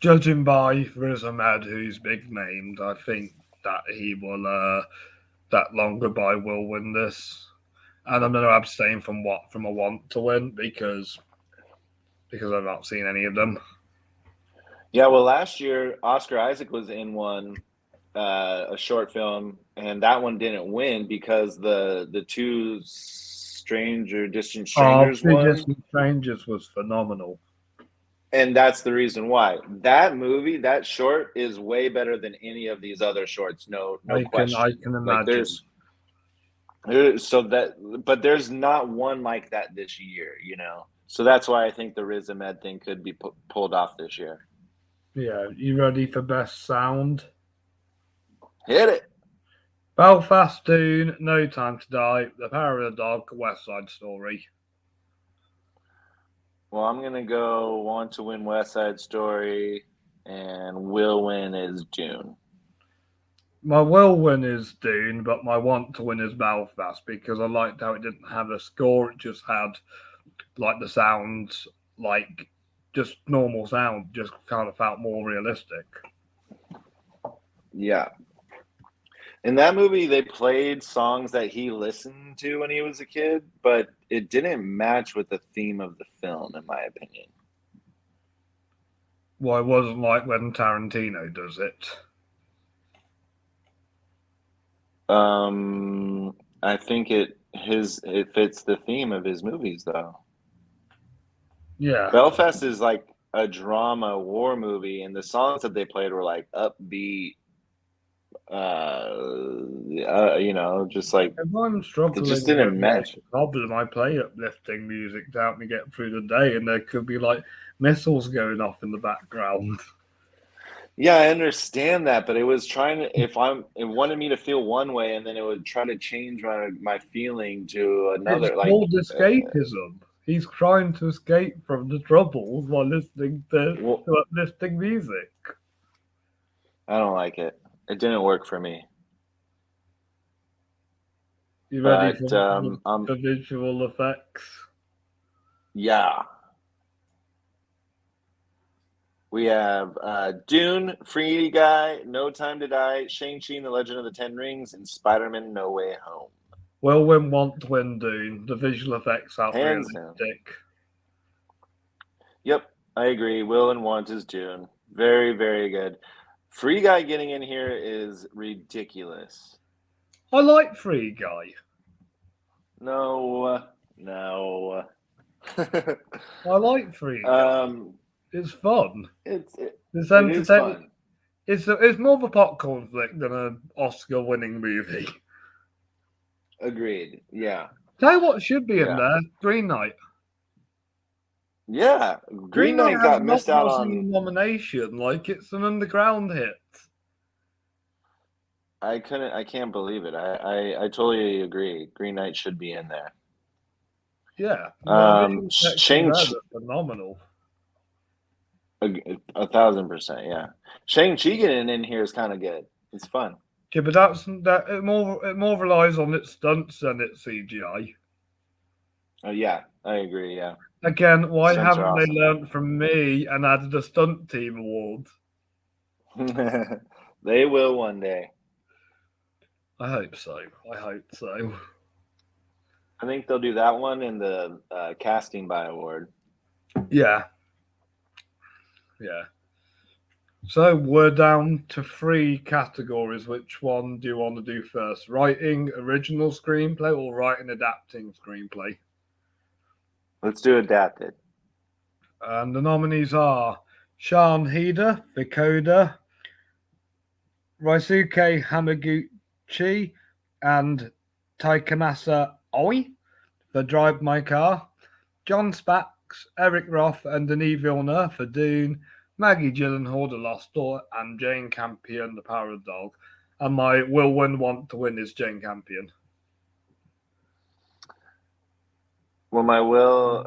Judging by Riz Ahmed, who's big named, I think that he will. That Long Goodbye will win this, and I'm going to abstain from a want to win because I've not seen any of them. Yeah, well, last year Oscar Isaac was in one. A short film, and that one didn't win because the two Distant Strangers won. Distant Strangers was phenomenal, and that's the reason why that movie, that short, is way better than any of these other shorts. No question. I can imagine. But there's not one like that this year, So that's why I think the Riz Ahmed thing could be pulled off this year. Yeah, you ready for best sound? Hit it. Belfast, Dune, No Time to Die, The Power of the Dog, West Side Story. Well, I'm going to go want to win West Side Story, and will win is Dune. My will win is Dune, but my want to win is Belfast because I liked how it didn't have a score. It just had like the sounds, like just normal sound, just kind of felt more realistic. Yeah. In that movie, they played songs that he listened to when he was a kid, but it didn't match with the theme of the film, in my opinion. Well, it wasn't like when Tarantino does it. I think it fits the theme of his movies, though. Yeah. Belfast is like a drama war movie, and the songs that they played were like upbeat, You know, just like If I'm it struggling just with didn't what's mesh. the problem, I play uplifting music to help me get through the day, and there could be like missiles going off in the background. Yeah, I understand that, but it was trying to, it wanted me to feel one way, and then it would try to change my feeling to It's another. Like, called escapism. He's trying to escape from the troubles while listening well, to uplifting music. I don't like it. It didn't work for me. You ready But for visual effects? yeah, we have Dune, Free Guy, No Time to Die, Shang-Chi and the Legend of the Ten Rings, and Spider-Man: No Way Home. Will win, want to win, Dune. The visual effects aren't Hands down. realistic. Yep, I agree. Will and Want is Dune. Very, very good. Free Guy getting in here is ridiculous. I like Free Guy. No. I like Free Guy. It's fun. It It's is entertaining. fun. It's more of a popcorn flick than an Oscar-winning movie. Agreed. Yeah. Tell you what should be in Yeah. there: Green Knight. Yeah. Green Knight has got not missed out got a on. single nomination. Like, it's an underground hit. I can't believe it. I totally agree. Green Knight should be in there. Yeah. Shang phenomenal. 1,000%. Yeah. Shang-Chi getting in here is kind of good. It's fun. Yeah, but it more relies on its stunts than its CGI. Yeah, I agree. Yeah. Again, why Stunts are haven't they awesome. learned from me and added a stunt team award? They will one day. I hope so. I think they'll do that one in the casting by award. Yeah. So we're down to 3 categories. Which one do you want to do first? Writing original screenplay or writing adapting screenplay? Let's do adapted. And the nominees are Sean Heder for Coda, Ryusuke Hamaguchi and Taikamasa Oi for Drive My Car, John Spax, Eric Roth, and Denis Villeneuve for Dune, Maggie Gyllenhaal, The Lost Daughter, and Jane Campion, The Power of the Dog. And my will win, want to win is Jane Campion. Well, my will,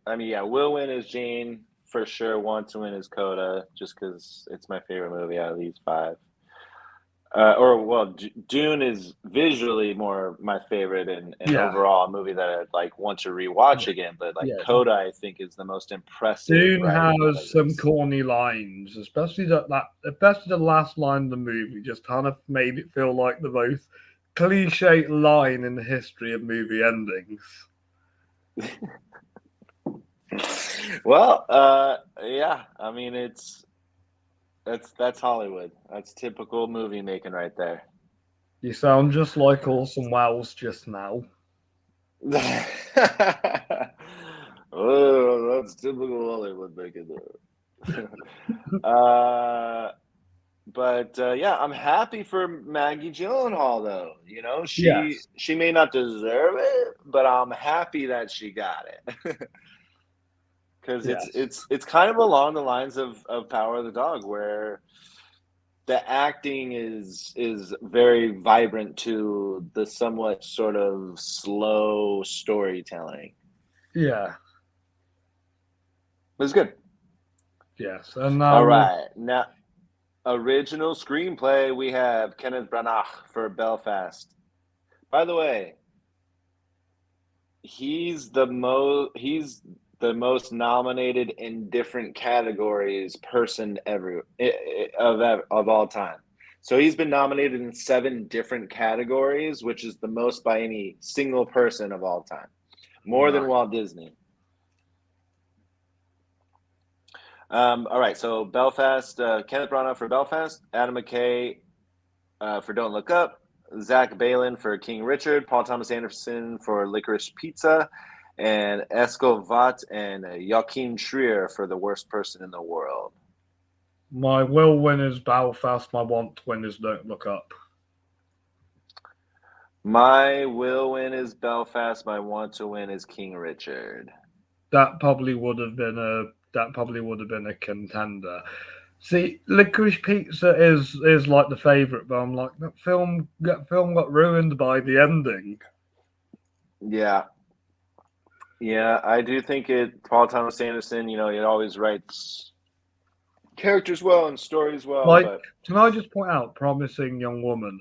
will win is Jane for sure. Want to win is Coda, just because it's my favorite movie out of these 5. Dune is visually more my favorite and overall a movie that I'd like want to rewatch again. But Coda, I think, is the most impressive. Dune has some corny lines, especially especially the last line of the movie just kind of made it feel like the most cliche line in the history of movie endings. Well, yeah, I mean that's Hollywood. That's typical movie making right there. You sound just like Orson Welles just now. Oh, that's typical Hollywood making there. Yeah, I'm happy for Maggie Gyllenhaal though. You know, she may not deserve it, but I'm happy that she got it. Because it's kind of along the lines of Power of the Dog, where the acting is very vibrant to the somewhat sort of slow storytelling. Yeah. It was good. Yes. And now all right. Now, original screenplay, we have Kenneth Branagh for Belfast. By the way, he's the most nominated in different categories person ever of all time. So he's been nominated in 7 different categories, which is the most by any single person of all time. More than Walt Disney. All right, so Belfast, Kenneth Branagh for Belfast, Adam McKay for Don't Look Up, Zach Balin for King Richard, Paul Thomas Anderson for Licorice Pizza, and Esco Vatt and Joachim Trier for The Worst Person in the World. My will win is Belfast. My want to win is Don't Look Up. My will win is Belfast. My want to win is King Richard. That probably would have been a contender. See, Licorice Pizza is like the favorite, but I'm like that film got ruined by the ending. Yeah. Yeah, I do think Paul Thomas Anderson, it always writes characters well and stories well, Like, but can I just point out, Promising Young Woman,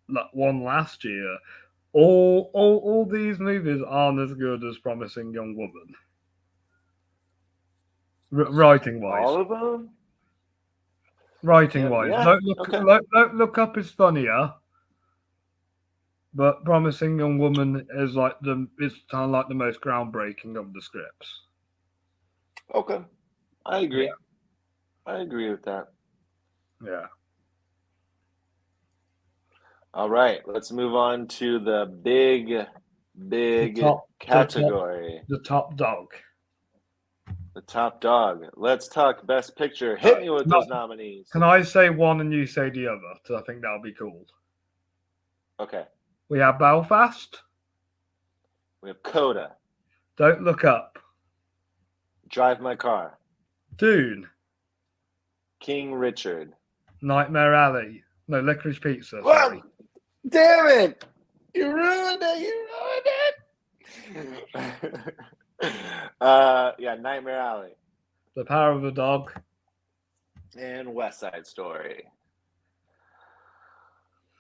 that one last year. All these movies aren't as good as Promising Young Woman, writing wise. all of them? Writing wise, Yeah, okay. Don't Look Up is funnier, but Promising Young Woman is it's kind of like the most groundbreaking of the scripts. Okay. I agree. Yeah. I agree with that. Yeah. All right, let's move on to the big category. The top dog. The top dog. Let's talk Best Picture. Hit me with those nominees. Can I say one and you say the other? Because I think that'll be cool. Okay. We have Belfast. We have Coda. Don't Look Up. Drive My Car. Dune. King Richard. Nightmare Alley. No, Licorice Pizza. Well, Sorry. damn it! You ruined it! Yeah, Nightmare Alley. The Power of the Dog. And West Side Story.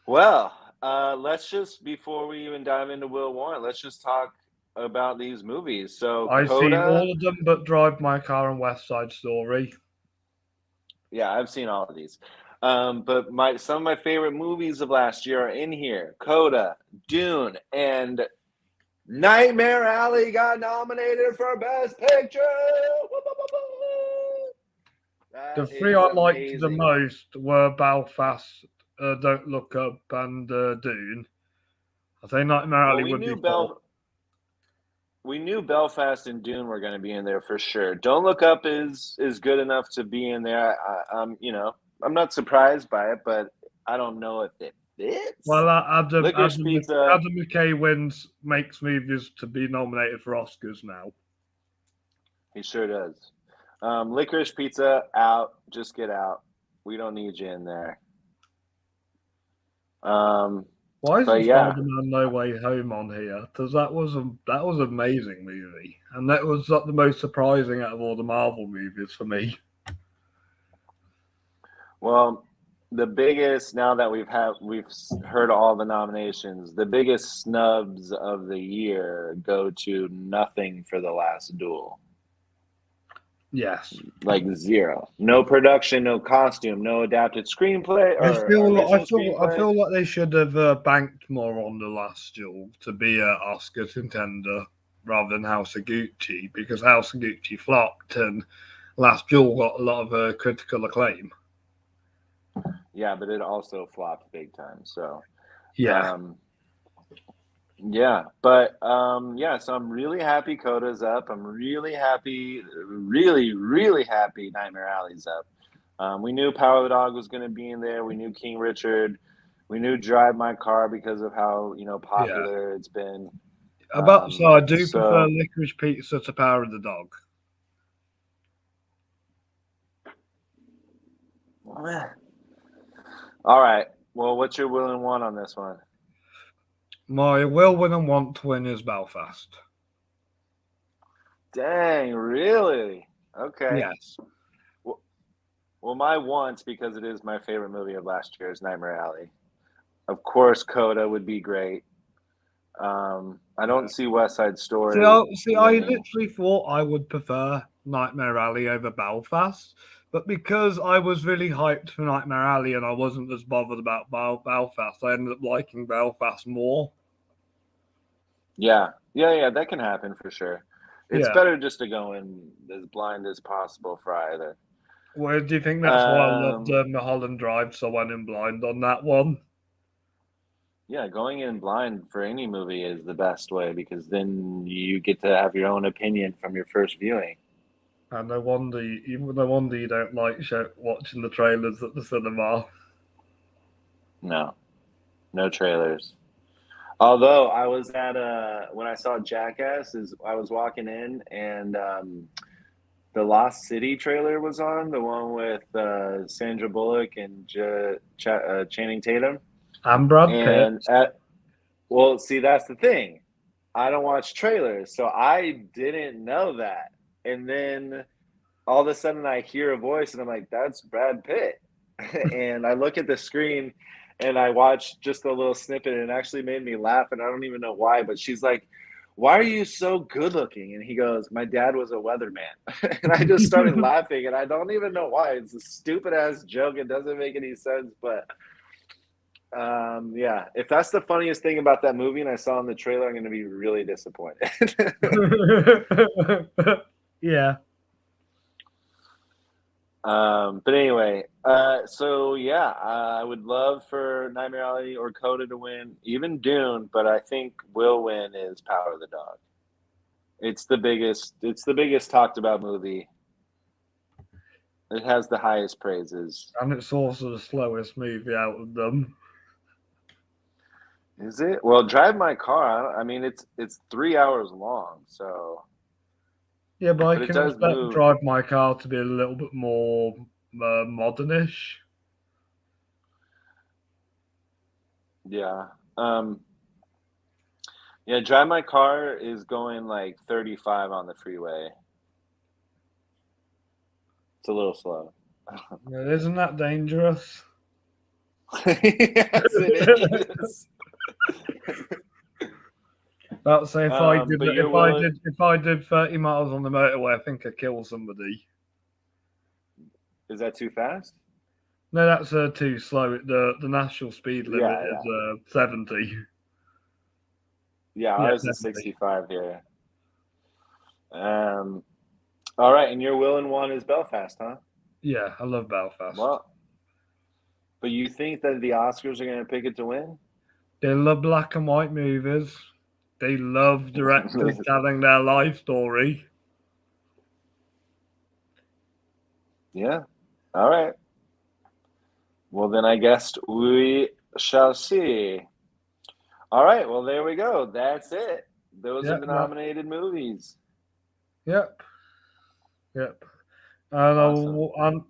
Well, let's just, before we even dive into Will Warren, let's just talk about these movies. So I've Coda, seen all of them but Drive My Car and West Side Story. Yeah, I've seen all of these. But some of my favorite movies of last year are in here. Coda, Dune, and Nightmare Alley got nominated for Best Picture. The three I liked the most were Belfast, Don't Look Up, and Dune. I say Nightmare Alley would be four. We knew Belfast and Dune were going to be in there for sure. Don't Look Up is good enough to be in there. I'm not surprised by it, but I don't know if it fits. Well, Adam Pizza. McKay makes movies to be nominated for Oscars now. He sure does. Licorice Pizza, out. Just get out. We don't need you in there. Why isn't Spider-Man No Way Home on here? Because that was an amazing movie, and that was the most surprising out of all the Marvel movies for me. Well, the biggest, now that we've heard all the nominations, the biggest snubs of the year go to nothing for The Last Duel. Yes. Like zero. No production, no costume, no adapted screenplay. I feel like they should have banked more on The Last Duel to be an Oscar contender rather than House of Gucci, because House of Gucci flopped and Last Duel got a lot of critical acclaim. Yeah, but it also flopped big time. So yeah. So I'm really happy Coda's up. I'm really happy, really happy Nightmare Alley's up. We knew Power of the Dog was going to be in there. We knew King Richard. We knew Drive My Car because of how popular it's been. I do prefer Licorice Pizza to Power of the Dog. All right. Well, what's your will and want on this one? My will win and want to win is Belfast. Dang, really? Okay. Yes. Well, my want, because it is my favorite movie of last year, is Nightmare Alley. Of course, Coda would be great. I don't see West Side Story. I literally thought I would prefer Nightmare Alley over Belfast, but because I was really hyped for Nightmare Alley and I wasn't as bothered about Belfast, I ended up liking Belfast more. Yeah, that can happen for sure. It's better just to go in as blind as possible for either. Well, do you think that's why I loved Mulholland Drive, so I went in blind on that one? Yeah, going in blind for any movie is the best way, because then you get to have your own opinion from your first viewing. And no wonder you don't like watching the trailers at the cinema. No trailers. Although I was at when I saw Jackass, I was walking in and the Lost City trailer was on, the one with Sandra Bullock and Channing Tatum. And Brad Pitt. And well, see, that's the thing. I don't watch trailers, so I didn't know that. And then all of a sudden I hear a voice and I'm like, that's Brad Pitt. And I look at the screen and I watch just a little snippet and it actually made me laugh. And I don't even know why, but she's like, why are you so good looking? And he goes, my dad was a weatherman. And I just started laughing and I don't even know why. It's a stupid ass joke. It doesn't make any sense, but yeah, if that's the funniest thing about that movie and I saw in the trailer, I'm going to be really disappointed. Yeah. But anyway, so yeah, I would love for Nightmare Alley or Coda to win, even Dune, but I think will win is Power of the Dog. It's the biggest talked about movie. It has the highest praises. And it's also the slowest movie out of them. Is it? Well, Drive My Car, I mean, it's 3 hours long, so. Yeah, but I it can does expect move. Drive My Car to be a little bit more modernish. Yeah. Yeah, Drive My Car is going like 35 on the freeway. It's a little slow. Yeah, isn't that dangerous? Yes, it is. That's say if I did But you're willing. if I did 30 miles on the motorway, I think I'd kill somebody. Is that too fast? No, that's too slow. The national speed limit is 70. Yeah, ours is 65 here. All right, and your willing one is Belfast, huh? Yeah, I love Belfast. Well, but you think that the Oscars are going to pick it to win? They love black and white movies. They love directors telling their life story. Yeah. All right. Well, then I guess we shall see. All right. Well, there we go. That's it. Those are the nominated movies. Yep. Yep. And Awesome.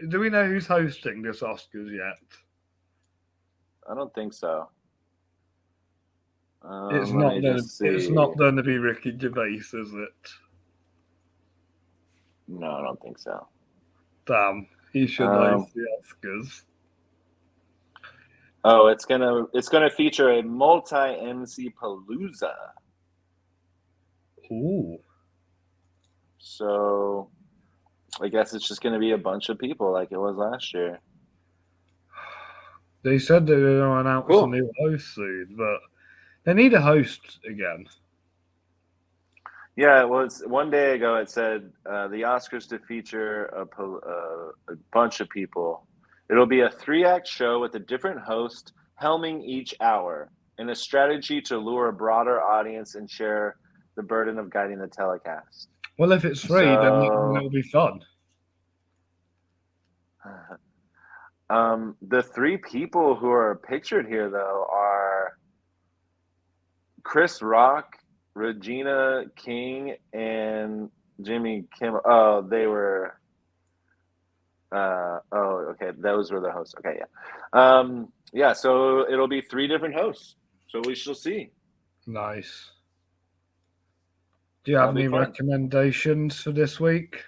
do we know who's hosting this Oscars yet? I don't think so. It's let not me going. just see. It's not going to be Ricky Gervais, is it? No, I don't think so. Damn, he should host the Oscars. Oh, it's gonna feature a multi-MC palooza. Ooh. So, I guess it's just gonna be a bunch of people like it was last year. They said they were going to announce a new host soon, but they need a host again. Yeah, well, one day ago it said the Oscars to feature a bunch of people. It'll be a 3-act show with a different host helming each hour in a strategy to lure a broader audience and share the burden of guiding the telecast. Well, if it's free, then it'll be fun. The 3 people who are pictured here, though, are Chris Rock, Regina King, and Jimmy Kimmel. Oh, they were. Okay. Those were the hosts. Okay, yeah. Yeah, so it'll be 3 different hosts. So we shall see. Nice. Do you have any recommendations for this week?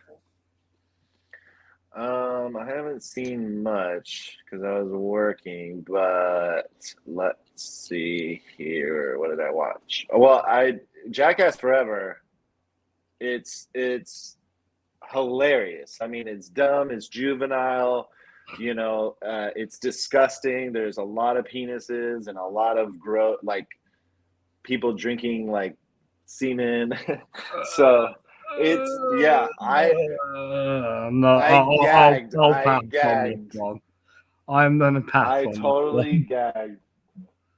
I haven't seen much because I was working, but let's see here. What did I watch? Well, Jackass Forever. It's hilarious. I mean, it's dumb, it's juvenile, it's disgusting. There's a lot of penises and a lot of people drinking like semen. So it's I gagged. I'll pass on this one. I'm gonna pass. I totally gagged.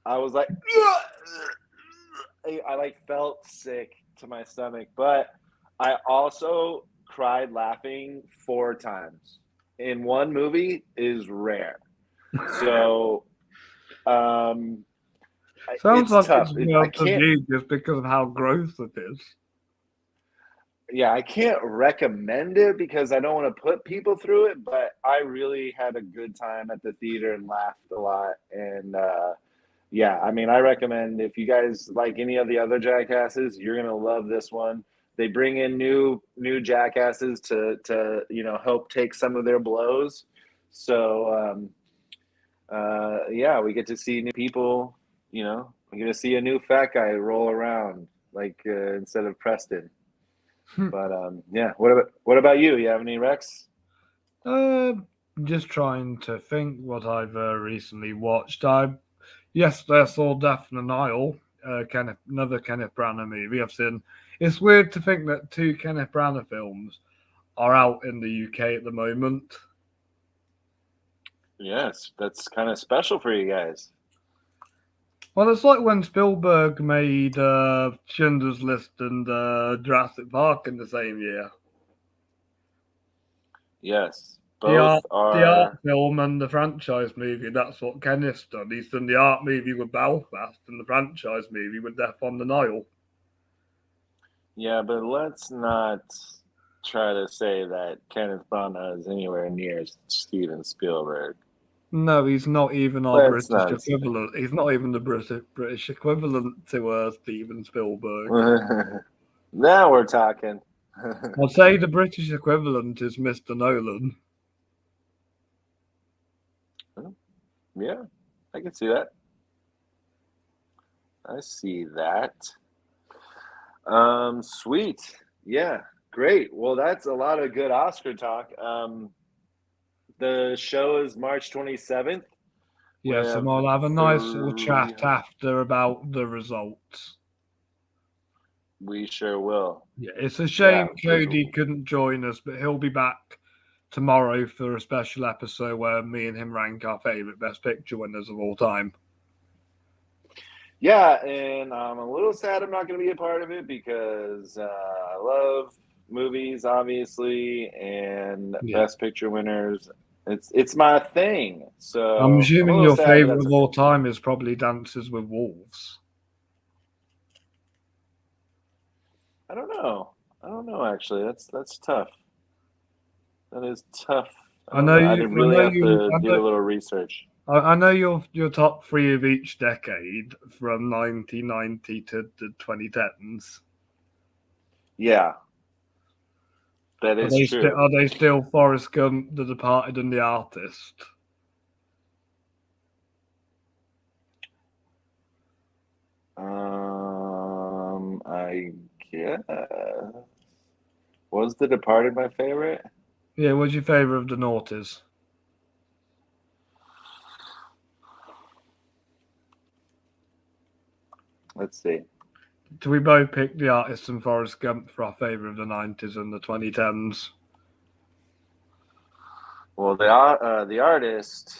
I was like, I felt sick to my stomach, but I also cried laughing 4 times in one movie is rare. So, Sounds it's like tough. it's I well to can't. view just because of how gross it is. Yeah, I can't recommend it because I don't want to put people through it, but I really had a good time at the theater and laughed a lot. And yeah, I mean, I recommend if you guys like any of the other Jackasses, you're gonna love this one. They bring in new Jackasses to help take some of their blows. So yeah, we get to see new people. We get to see a new fat guy roll around like instead of Preston. But yeah, what about you? You have any Rex? Just trying to think what I've recently watched. Yesterday I saw Death on the Nile, another Kenneth Branagh movie. I've seen. It's weird to think that two Kenneth Branagh films are out in the UK at the moment. Yes, that's kind of special for you guys. Well, it's like when Spielberg made Schindler's List and Jurassic Park in the same year. Yes, The both art are. film and the franchise movie. That's what Kenneth's done. He's done the art movie with Belfast and the franchise movie with Death on the Nile. Yeah, but let's not try to say that Kenneth Branagh is anywhere near Steven Spielberg. No, he's not even our Let's British not say. equivalent. He's not even the British equivalent to Steven Spielberg. Now we're talking. I'd say the British equivalent is Mr. Nolan. Yeah, I can see that. I see that. Sweet. Yeah, great. Well, that's a lot of good Oscar talk. The show is March 27th. Yes, and I'll have a nice little chat after about the results. We sure will. Yeah, it's a shame Yeah, Cody couldn't join us, but he'll be back tomorrow for a special episode where me and him rank our favorite Best Picture winners of all time. Yeah, and I'm a little sad I'm not going to be a part of it because I love movies, obviously, and Best Picture winners. It's my thing. So I'm I'm a assuming little your sad, but favorite that's of okay. all time is probably Dances with Wolves. I don't know. Actually. That's tough. That is tough. I don't know. I'd really have to do a little research. I know your top three of each decade from 1990 to the 2010s. Yeah, that is true. Are they still Forrest Gump, The Departed, and The Artist? I guess. Was The Departed my favorite? Yeah, what's your favorite of the noughties? Let's see. Do we both pick The Artist and Forrest Gump for our favorite of the 90s and the 2010s? Well, the artist,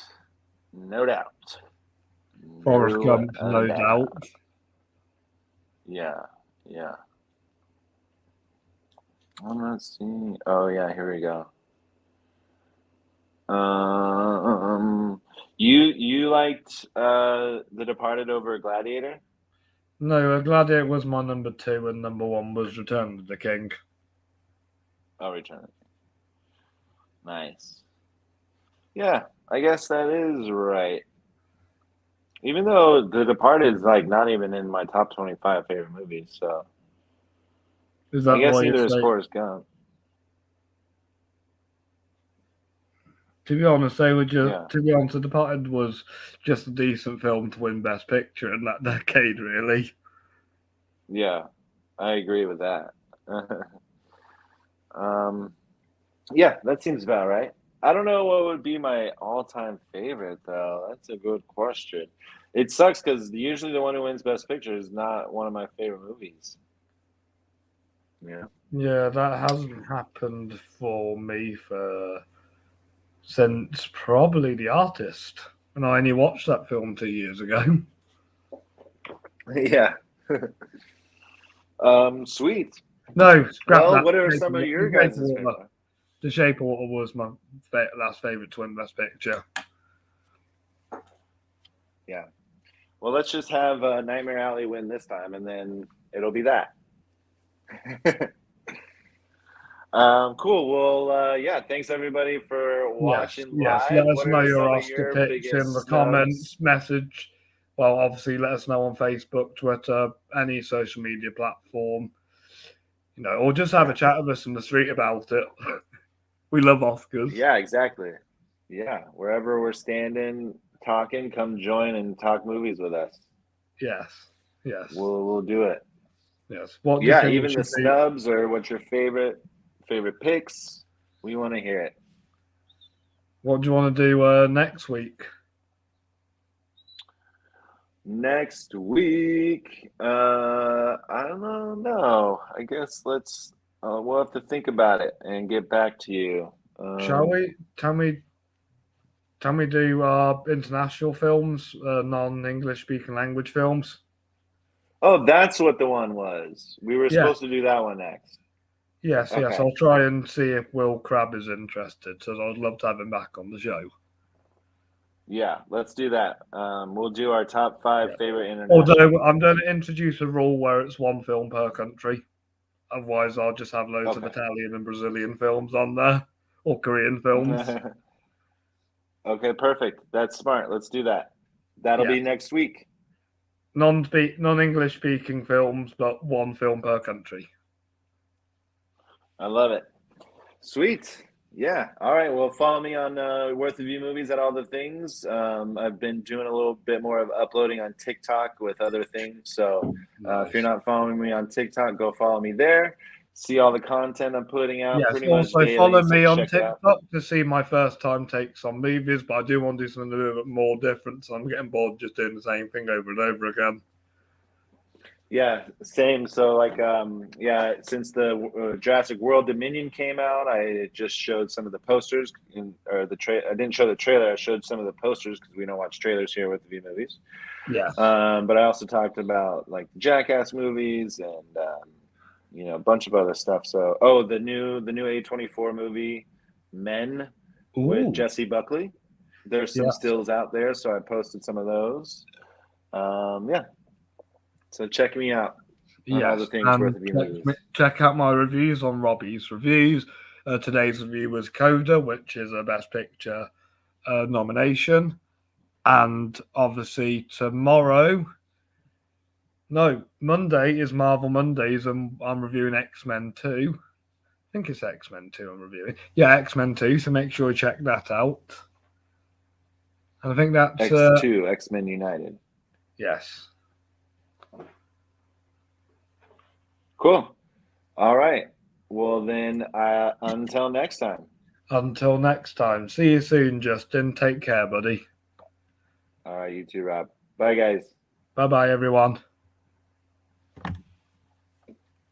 no doubt. Forrest Gump, no doubt. Yeah. I'm not seeing. Oh yeah, here we go. You liked The Departed over Gladiator? No, Gladiator was my number 2, and number 1 was Return of the King. Oh, Return of the King. Nice. Yeah, I guess that is right. Even though The Departed is like not even in my top 25 favorite movies, so Is that I guess why neither you is say? Forrest Gump. To be honest, Yeah. To be honest, The Departed was just a decent film to win Best Picture in that decade, really. Yeah, I agree with that. Yeah, that seems about right. I don't know what would be my all-time favorite, though. That's a good question. It sucks because usually the one who wins Best Picture is not one of my favorite movies. Yeah. Yeah, that hasn't happened for me since probably The Artist, and I only watched that film 2 years ago. Yeah. Sweet. No, scrap Well, that. what are some of your guys' favorite? The Shape of Water was my last favorite to win Best Picture. Yeah. Well, let's just have Nightmare Alley win this time, and then it'll be that. Cool. Well, yeah. Thanks everybody for watching Yes. live. Let us What know are your some of Oscar your picks biggest in the snubs? comments, message. Well, obviously, let us know on Facebook, Twitter, any social media platform. Or just have a chat with us in the street about it. We love Oscars. Yeah, exactly. Yeah, wherever we're standing, talking, come join and talk movies with us. Yes. We'll do it. Yes. What do you Yeah, think even the snubs or what's your favorite picks? We want to hear it. What do you want to do next week? Next week, I don't know. I guess we'll have to think about it and get back to you. Shall we? Can we do international films, non-English speaking language films? Oh, that's what the one was. We were Yes. supposed to do that one next. Yes. Okay. I'll try and see if Will Crabb is interested, so I'd love to have him back on the show. Yeah, let's do that. We'll do our top 5 favorite international. Although I'm going to introduce a rule where it's one film per country. Otherwise, I'll just have loads of Italian and Brazilian films on there, or Korean films. Okay, perfect. That's smart. Let's do that. That'll be next week. Non-English speaking films, but one film per country. I love it. Sweet. Yeah. All right. Well, follow me on Worth a View Movies at all the things. I've been doing a little bit more of uploading on TikTok with other things. So if you're not following me on TikTok, go follow me there. See all the content I'm putting out. Yes. Pretty much Also, daily, follow so me on check it out. TikTok to see my first time takes on movies. But I do want to do something a little bit more different. So I'm getting bored just doing the same thing over and over again. Yeah, same. So since the Jurassic World Dominion came out, I just showed some of the posters I didn't show the trailer. I showed some of the posters because we don't watch trailers here with the View Movies. Yes. But I also talked about like Jackass movies and a bunch of other stuff. So the new A24 movie Men with Jesse Buckley. There's some stills out there, so I posted some of those. So check me out on all the things Worth of View Movies. Check out my reviews on Robbie's Reviews. Today's review was Coda, which is a Best Picture nomination. And obviously Monday is Marvel Mondays, and I'm reviewing X-Men 2. I think it's X-Men 2 I'm reviewing. Yeah, X-Men 2, so make sure you check that out. And I think that's... X2, X-Men United. Yes. Cool. All right. Well, then, until next time. Until next time. See you soon, Justin. Take care, buddy. All right, you too, Rob. Bye, guys. Bye-bye, everyone.